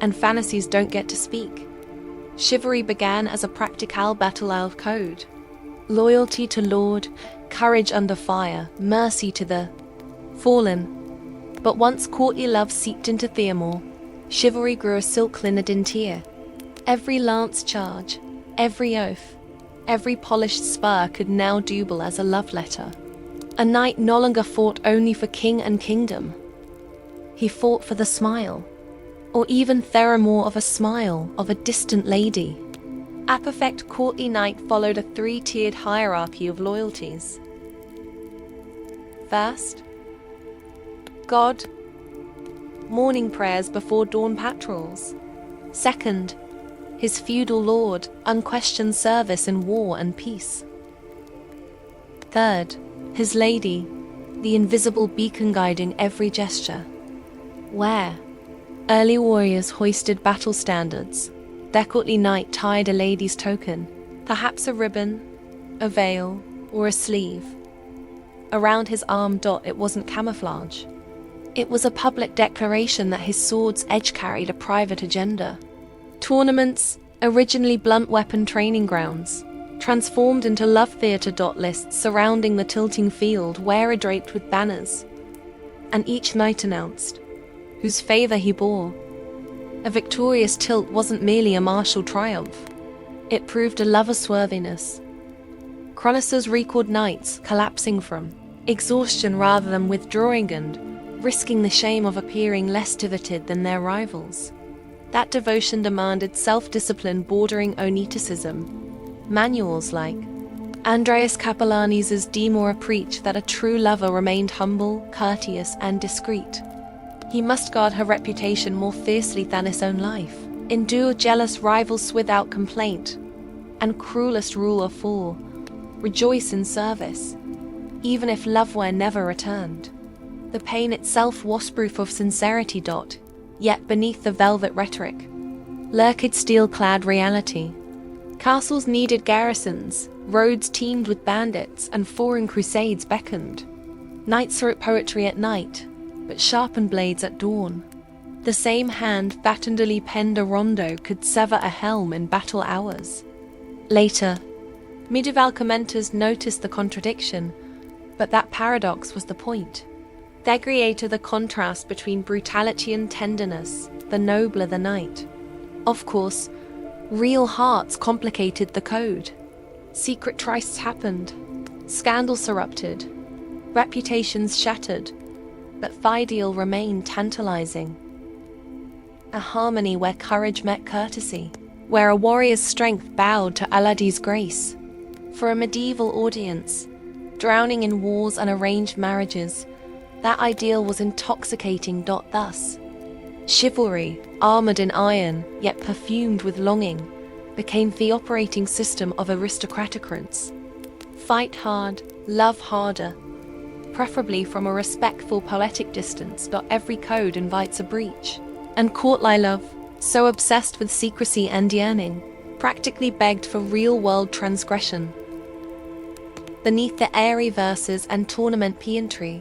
and fantasies don't get to speak. Chivalry began as a practical battle code. Loyalty to lord, courage under fire, mercy to the fallen. But once courtly love seeped into Theamore, chivalry grew a silk-lined tear. Every lance charge, every oath, every polished spur could now double as a love letter. A knight no longer fought only for king and kingdom. He fought for the smile, or even theramore of a smile of a distant lady. A perfect courtly knight followed a three-tiered hierarchy of loyalties. First, God, morning prayers before dawn patrols. Second, his feudal lord, unquestioned service in war and peace. Third, his lady, the invisible beacon guiding every gesture. Where early warriors hoisted battle standards, their courtly knight tied a lady's token, perhaps a ribbon, a veil, or a sleeve. Around his arm. It wasn't camouflage. It was a public declaration that his sword's edge carried a private agenda. Tournaments, originally blunt weapon training grounds, transformed into love theatre. Lists surrounding the tilting field were draped with banners, and each knight announced whose favour he bore. A victorious tilt wasn't merely a martial triumph. It proved a lover's worthiness. Chroniclers record knights collapsing from exhaustion rather than withdrawing and risking the shame of appearing less devoted than their rivals. That devotion demanded self-discipline bordering on oneticism. Manuals like Andreas Capellani's De Mora preach that a true lover remained humble, courteous, and discreet. He must guard her reputation more fiercely than his own life, endure jealous rivals without complaint, and cruelest rule of all, rejoice in service, even if love were never returned. The pain itself was proof of sincerity. Yet beneath the velvet rhetoric lurked steel-clad reality. Castles needed garrisons, roads teemed with bandits, and foreign crusades beckoned. Knights wrote poetry at night, but sharpened blades at dawn. The same hand that tenderly penned a rondo could sever a helm in battle hours. Later, medieval commenters noticed the contradiction, but that paradox was the point. They created the contrast between brutality and tenderness, the nobler the knight. Of course, real hearts complicated the code. Secret trysts happened, scandals erupted, reputations shattered, but the ideal remained tantalizing. A harmony where courage met courtesy, where a warrior's strength bowed to Aladdin's grace. For a medieval audience, drowning in wars and arranged marriages, that ideal was intoxicating. Thus, chivalry, armored in iron, yet perfumed with longing, became the operating system of aristocraticrants. Fight hard, love harder, preferably from a respectful poetic distance. Every code invites a breach. And courtly love, so obsessed with secrecy and yearning, practically begged for real-world transgression. Beneath the airy verses and tournament paeantry,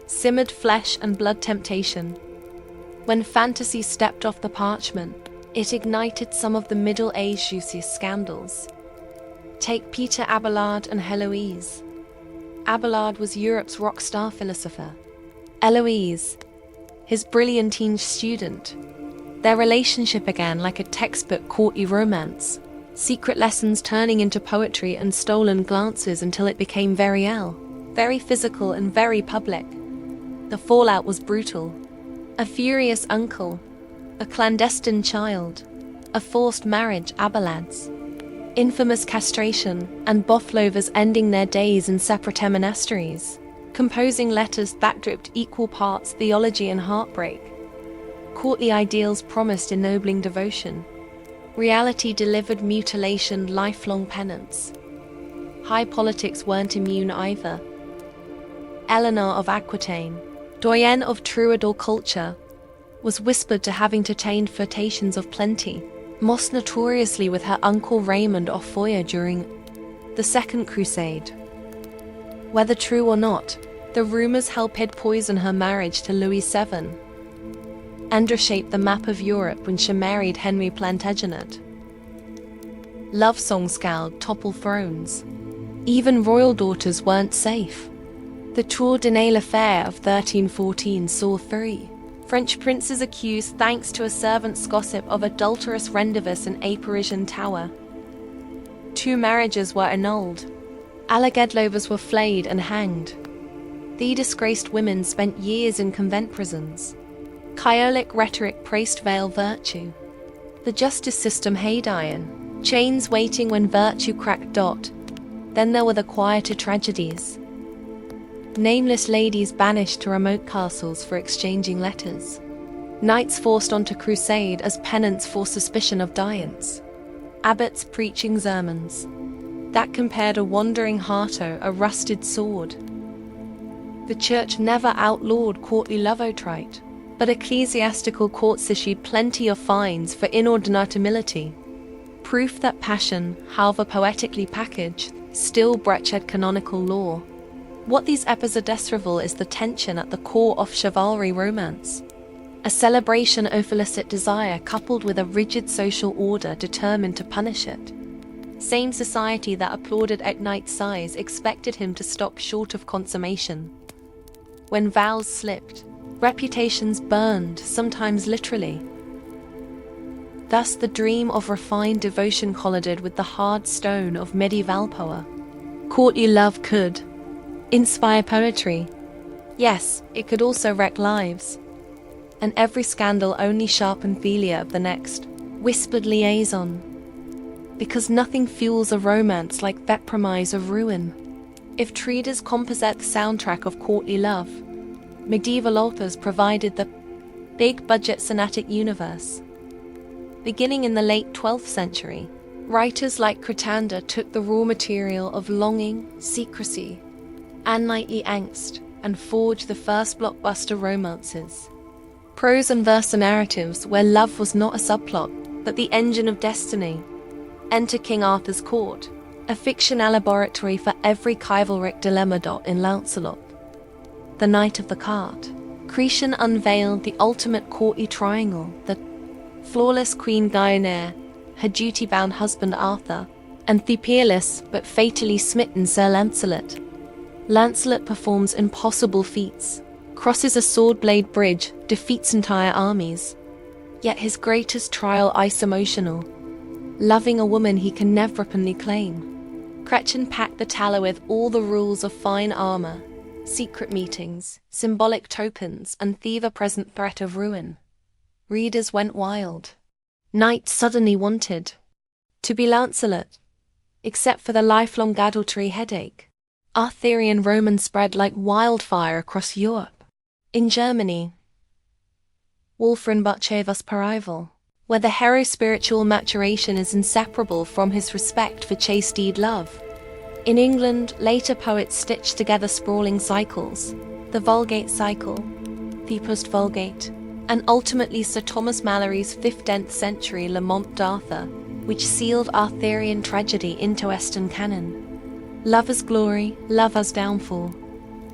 simmered flesh and blood temptation. When fantasy stepped off the parchment, it ignited some of the Middle Age's juiciest scandals. Take Peter Abelard and Heloise. Abelard was Europe's rock star philosopher. Heloise, his brilliant teenage student. Their relationship began like a textbook courtly romance, secret lessons turning into poetry and stolen glances until it became very real, very physical and very public. The fallout was brutal. A furious uncle, a clandestine child, a forced marriage, Abelard's, infamous castration, and both lovers ending their days in separate monasteries, composing letters that dripped equal parts theology and heartbreak. Courtly ideals promised ennobling devotion. Reality delivered mutilation, lifelong penance. High politics weren't immune either. Eleanor of Aquitaine, doyenne of troubadour culture, was whispered to having entertained flirtations of plenty, most notoriously with her uncle Raymond of Foyer during the Second Crusade. Whether true or not, the rumors helped poison her marriage to Louis VII, and reshaped the map of Europe when she married Henry Plantagenet. Love songs scowled topple thrones. Even royal daughters weren't safe. The Tour de Nile affair of 1314 saw 3 French princes accused thanks to a servant's gossip of adulterous rendezvous in a Parisian tower. 2 marriages were annulled. Alleged lovers were flayed and hanged. The disgraced women spent years in convent prisons. Catholic rhetoric praised veil virtue. The justice system had iron, chains waiting when virtue cracked. Then there were the quieter tragedies. Nameless ladies banished to remote castles for exchanging letters. Knights forced onto crusade as penance for suspicion of diets. Abbots preaching sermons that compared a wandering harto a rusted sword. The church never outlawed courtly love outright, but ecclesiastical courts issued plenty of fines for inordinate humility. Proof that passion, however poetically packaged, still breached canonical law. What these episodes reveal is the tension at the core of chivalry romance. A celebration of illicit desire coupled with a rigid social order determined to punish it. Same society that applauded at knight's size expected him to stop short of consummation. When vows slipped, reputations burned, sometimes literally. Thus the dream of refined devotion collided with the hard stone of medieval power. Courtly love could inspire poetry. Yes, it could also wreck lives. And every scandal only sharpened the of the next whispered liaison. Because nothing fuels a romance like that premise of ruin. If treatise composite the soundtrack of courtly love, medieval authors provided the big-budget sonatic universe. Beginning in the late 12th century, writers like Cretanda took the raw material of longing, secrecy, and nightly angst, and forge the first blockbuster romances. Prose and verse narratives where love was not a subplot, but the engine of destiny. Enter King Arthur's Court, a fictional laboratory for every chivalric dilemma. In Lancelot, the Knight of the Cart, Cretan unveiled the ultimate courtly triangle, the flawless Queen Guinevere, her duty-bound husband Arthur, and the peerless but fatally smitten Sir Lancelot. Lancelot performs impossible feats, crosses a sword-blade bridge, defeats entire armies. Yet his greatest trial is emotional, loving a woman he can never openly claim. Gretchen packed the Tower with all the rules of fine armor, secret meetings, symbolic tokens, and the ever-present threat of ruin. Readers went wild. Knight suddenly wanted to be Lancelot, except for the lifelong adultery headache. Arthurian romance spread like wildfire across Europe. In Germany, Wolfram Batcheva's Arrival, where the hero's spiritual maturation is inseparable from his respect for chaste love. In England, later poets stitched together sprawling cycles, the Vulgate cycle, the Post-Vulgate, and ultimately Sir Thomas Malory's 15th century Lamont d'Arthur, which sealed Arthurian tragedy into Western canon. Love as glory, love as downfall.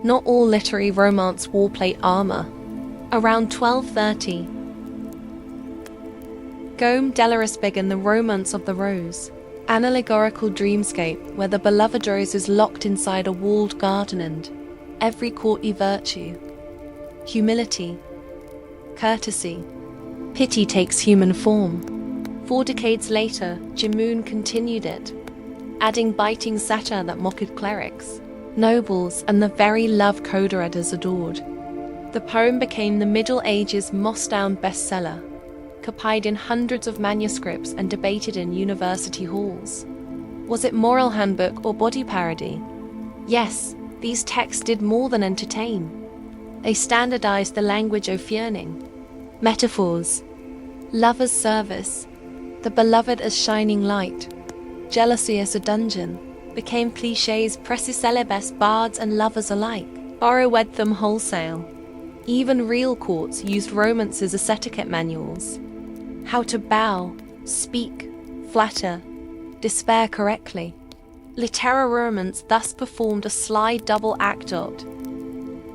Not all literary romance wore plate armor. Around 1230, Guillaume Delors began The Romance of the Rose, an allegorical dreamscape where the beloved rose is locked inside a walled garden and every courtly virtue, humility, courtesy, pity takes human form. 4 decades later, Jimoun continued it, adding biting satire that mocked clerics, nobles, and the very love co-readers adored. The poem became the Middle Ages Mostown bestseller, copied in hundreds of manuscripts and debated in university halls. Was it moral handbook or body parody? Yes, these texts did more than entertain. They standardized the language of yearning, metaphors, love as service, the beloved as shining light, jealousy as a dungeon, became clichés presses célibes bards and lovers alike, borrowed them wholesale. Even real courts used romances as etiquette manuals. How to bow, speak, flatter, despair correctly. Literary romance thus performed a sly double act.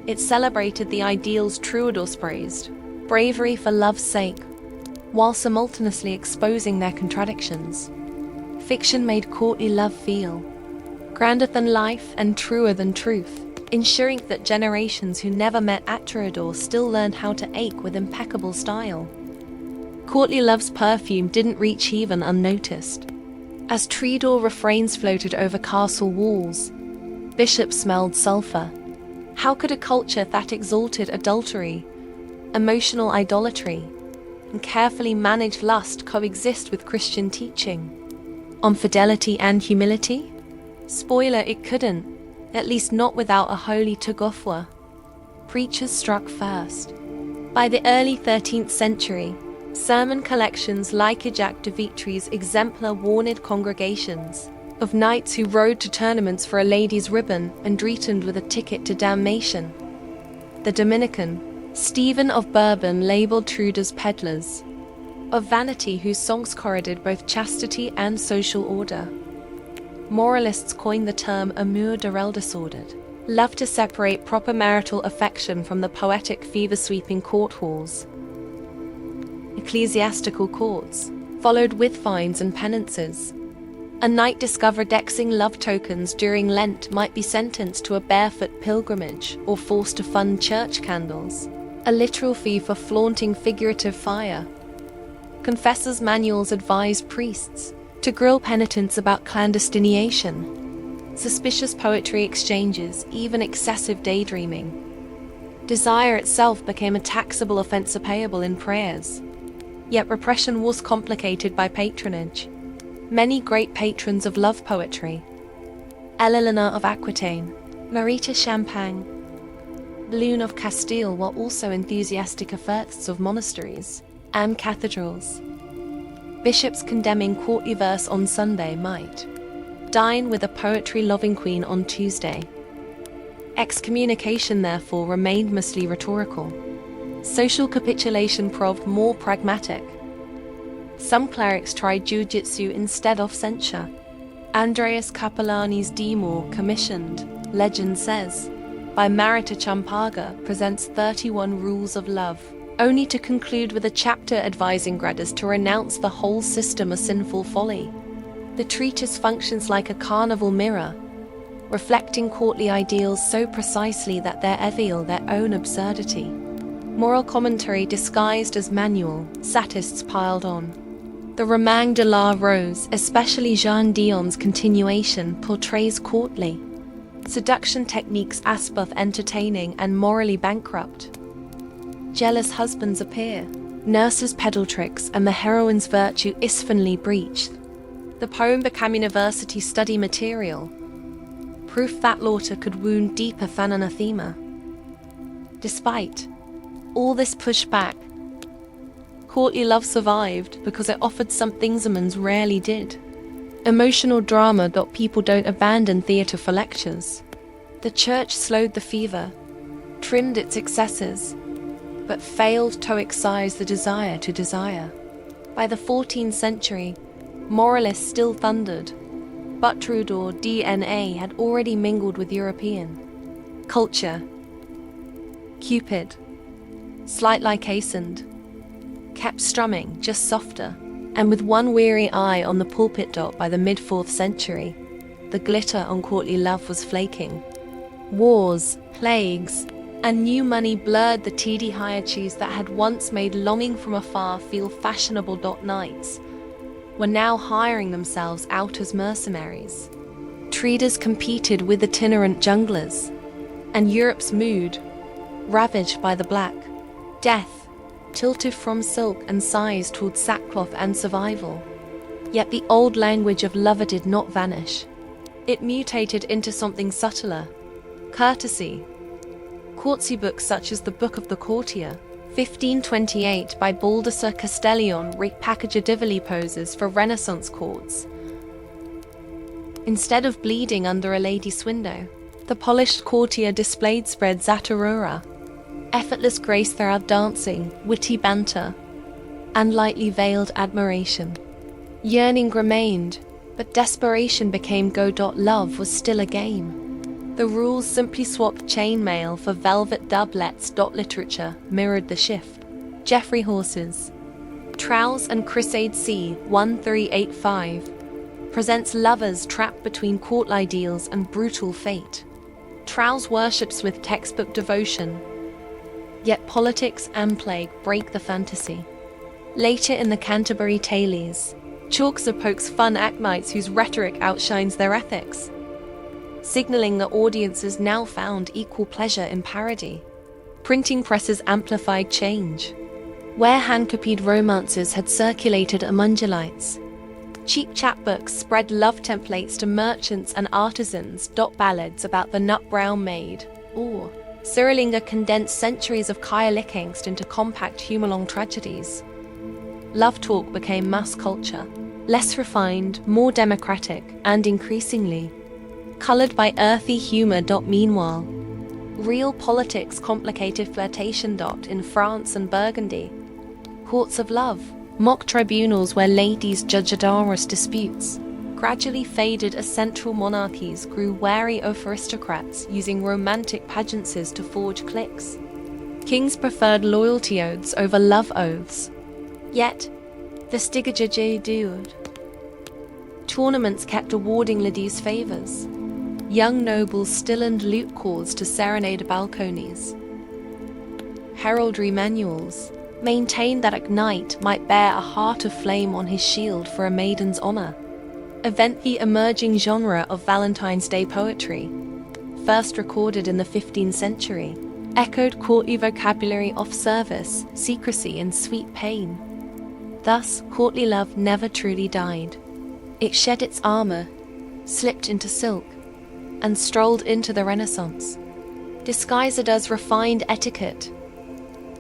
It celebrated the ideals troubadours praised, bravery for love's sake, while simultaneously exposing their contradictions. Fiction made courtly love feel grander than life and truer than truth, ensuring that generations who never met at troubadour still learned how to ache with impeccable style. Courtly love's perfume didn't reach even unnoticed. As troubadour refrains floated over castle walls, bishops smelled sulphur. How could a culture that exalted adultery, emotional idolatry, and carefully managed lust coexist with Christian teaching on fidelity and humility? Spoiler, it couldn't, at least not without a holy tugofwa. Preachers struck first. By the early 13th century, sermon collections like Jacques de Vitry's exemplar warned congregations of knights who rode to tournaments for a lady's ribbon and returned with a ticket to damnation. The Dominican, Stephen of Bourbon, labeled troubadours peddlers of vanity whose songs corroded both chastity and social order. Moralists coined the term amour durel disordered, love to separate proper marital affection from the poetic fever-sweeping court halls. Ecclesiastical courts followed with fines and penances. A knight discovered dexing love tokens during Lent might be sentenced to a barefoot pilgrimage or forced to fund church candles, a literal fee for flaunting figurative fire. Confessors' manuals advised priests to grill penitents about clandestination, suspicious poetry exchanges, even excessive daydreaming. Desire itself became a taxable offense payable in prayers. Yet repression was complicated by patronage. Many great patrons of love poetry, Eleanor of Aquitaine, Marita Champagne, Lune of Castile, were also enthusiastic efforts of monasteries and cathedrals. Bishops condemning courtly verse on Sunday might dine with a poetry-loving queen on Tuesday. Excommunication, therefore, remained mostly rhetorical. Social capitulation proved more pragmatic. Some clerics tried jujitsu instead of censure. Andreas Capellani's Demor commissioned, legend says, by Marita Champaga presents 31 rules of love, only to conclude with a chapter advising graders to renounce the whole system a sinful folly. The treatise functions like a carnival mirror, reflecting courtly ideals so precisely that they reveal their own absurdity. Moral commentary disguised as manual, satists piled on. The Roman de la Rose, especially Jean Dion's continuation, portrays courtly seduction techniques as both entertaining and morally bankrupt. Jealous husbands appear, nurses peddle tricks, and the heroine's virtue is finally breached. The poem became university study material, proof that laughter could wound deeper than anathema. Despite all this pushback, courtly love survived because it offered something Zamans rarely did. Emotional drama. People don't abandon theatre for lectures. The church slowed the fever, trimmed its excesses, but failed to excise the desire to desire. By the 14th century, moralists still thundered, but Troubadour DNA had already mingled with European culture. Cupid, slightly chastened, kept strumming, just softer, and with one weary eye on the pulpit. By the mid-4th century, the glitter on courtly love was flaking. Wars, plagues, and new money blurred the teedy hierarchies that had once made longing from afar feel fashionable. Knights were now hiring themselves out as mercenaries. Traders competed with itinerant junglers, and Europe's mood, ravaged by the Black Death, tilted from silk and sighs toward sackcloth and survival. Yet the old language of lover did not vanish. It mutated into something subtler: courtesy. Courtesy books such as the Book of the Courtier, 1528 by Baldassare Castellion, repackaged Divoli poses for Renaissance courts. Instead of bleeding under a lady's window, the polished courtier displayed spread zatarura, effortless grace throughout dancing, witty banter, and lightly veiled admiration. Yearning remained, but desperation became go. Love was still a game. The rules simply swapped chainmail for velvet doublets. Literature mirrored the shift. Geoffrey Horses, Trowse and Crusade C. 1385, presents lovers trapped between court ideals and brutal fate. Trowse worships with textbook devotion, yet politics and plague break the fantasy. Later in the Canterbury Tales, Chaucer pokes fun acolytes whose rhetoric outshines their ethics, signaling that audiences now found equal pleasure in parody. Printing presses amplified change. Where hand-copied romances had circulated among elites, cheap chapbooks spread love templates to merchants and artisans. Ballads about the nut-brown maid, or Cyrilinga condensed centuries of Catholic angst into compact humor-long tragedies. Love talk became mass culture, less refined, more democratic, and increasingly colored by earthy humor. Meanwhile, real politics complicated flirtation. In France and Burgundy, courts of love, mock tribunals where ladies judged amorous disputes, gradually faded as central monarchies grew wary of aristocrats using romantic pageantries to forge cliques. Kings preferred loyalty oaths over love oaths. Yet, the Stigajaj dured. Tournaments kept awarding ladies' favors. Young nobles still lute calls to serenade balconies. Heraldry manuals maintained that a knight might bear a heart of flame on his shield for a maiden's honor. The emerging genre of Valentine's Day poetry, first recorded in the 15th century, echoed courtly vocabulary of service, secrecy, and sweet pain. Thus, courtly love never truly died. It shed its armor, slipped into silk, and strolled into the Renaissance, disguised as refined etiquette.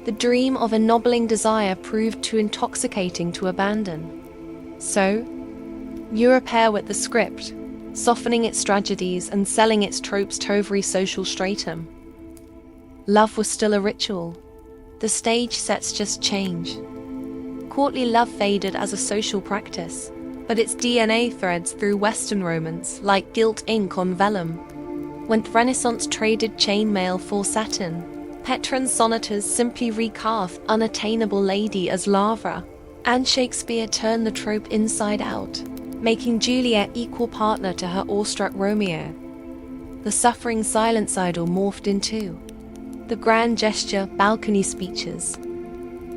The dream of ennobling desire proved too intoxicating to abandon. So, you repair with the script, softening its tragedies and selling its tropes to every social stratum. Love was still a ritual. The stage sets just change. Courtly love faded as a social practice, but its DNA threads through Western romance like gilt ink on vellum. When Renaissance traded chainmail for satin, Petrarch's sonatas simply recarved unattainable lady as Lara, and Shakespeare turned the trope inside out, making Juliet equal partner to her awestruck Romeo. The suffering silence idol morphed into the grand gesture, balcony speeches,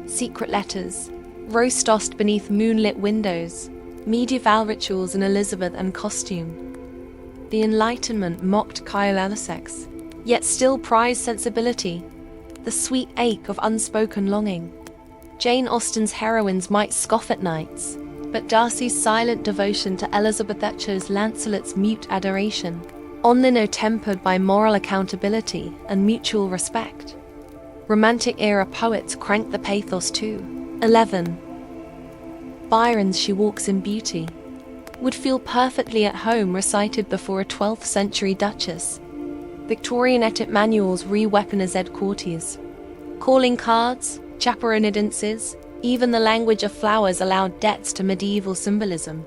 secret letters, rose-tossed beneath moonlit windows, medieval rituals in Elizabeth and costume. The Enlightenment mocked Kyle sex, yet still prized sensibility, the sweet ache of unspoken longing. Jane Austen's heroines might scoff at knights, but Darcy's silent devotion to Elizabeth echoes Lancelot's mute adoration, Onlino tempered by moral accountability and mutual respect. Romantic era poets cranked the pathos too. 11. Byron's She Walks in Beauty would feel perfectly at home recited before a 12th century duchess. Victorian etiquette manuals re-weaponized courtiers. Calling cards, chaperonadances, even the language of flowers allowed debts to medieval symbolism.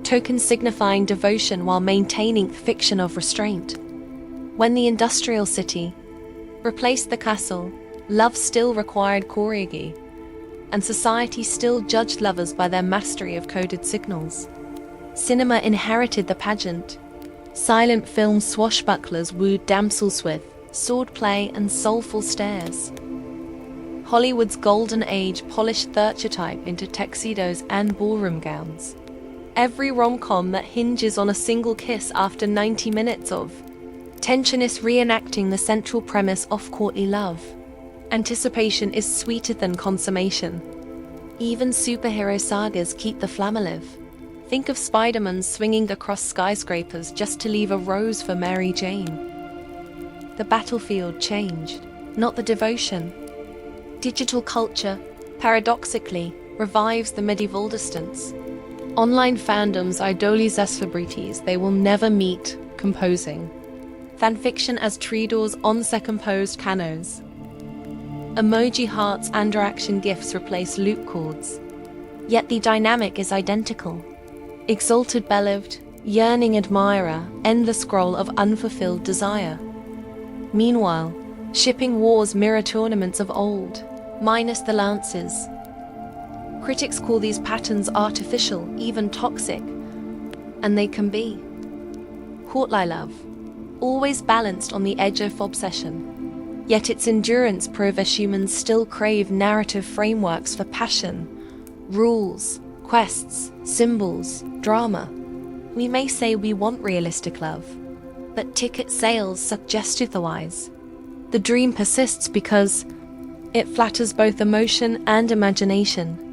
Tokens signifying devotion while maintaining fiction of restraint. When the industrial city replaced the castle, love still required choreography, and society still judged lovers by their mastery of coded signals. Cinema inherited the pageant. Silent film swashbucklers wooed damsels with swordplay and soulful stares. Hollywood's golden age polished the archetype into tuxedos and ballroom gowns. Every rom-com that hinges on a single kiss after 90 minutes of tension is reenacting the central premise of courtly love. Anticipation is sweeter than consummation. Even superhero sagas keep the flame alive. Think of Spider-Man swinging across skyscrapers just to leave a rose for Mary Jane. The battlefield changed, not the devotion. Digital culture, paradoxically, revives the medieval distance. Online fandoms idolize as celebrities they will never meet, composing. Fanfiction as Tredor's on-set-composed canos. Emoji hearts and interaction gifs replace loop chords. Yet the dynamic is identical. Exalted beloved, yearning admirer, endless scroll of unfulfilled desire. Meanwhile, shipping wars mirror tournaments of old, minus the lances. Critics call these patterns artificial, even toxic, and they can be. Courtly love, always balanced on the edge of obsession, yet its endurance proves as humans still crave narrative frameworks for passion, rules, quests, symbols, drama. We may say we want realistic love, but ticket sales suggest otherwise. The dream persists because it flatters both emotion and imagination.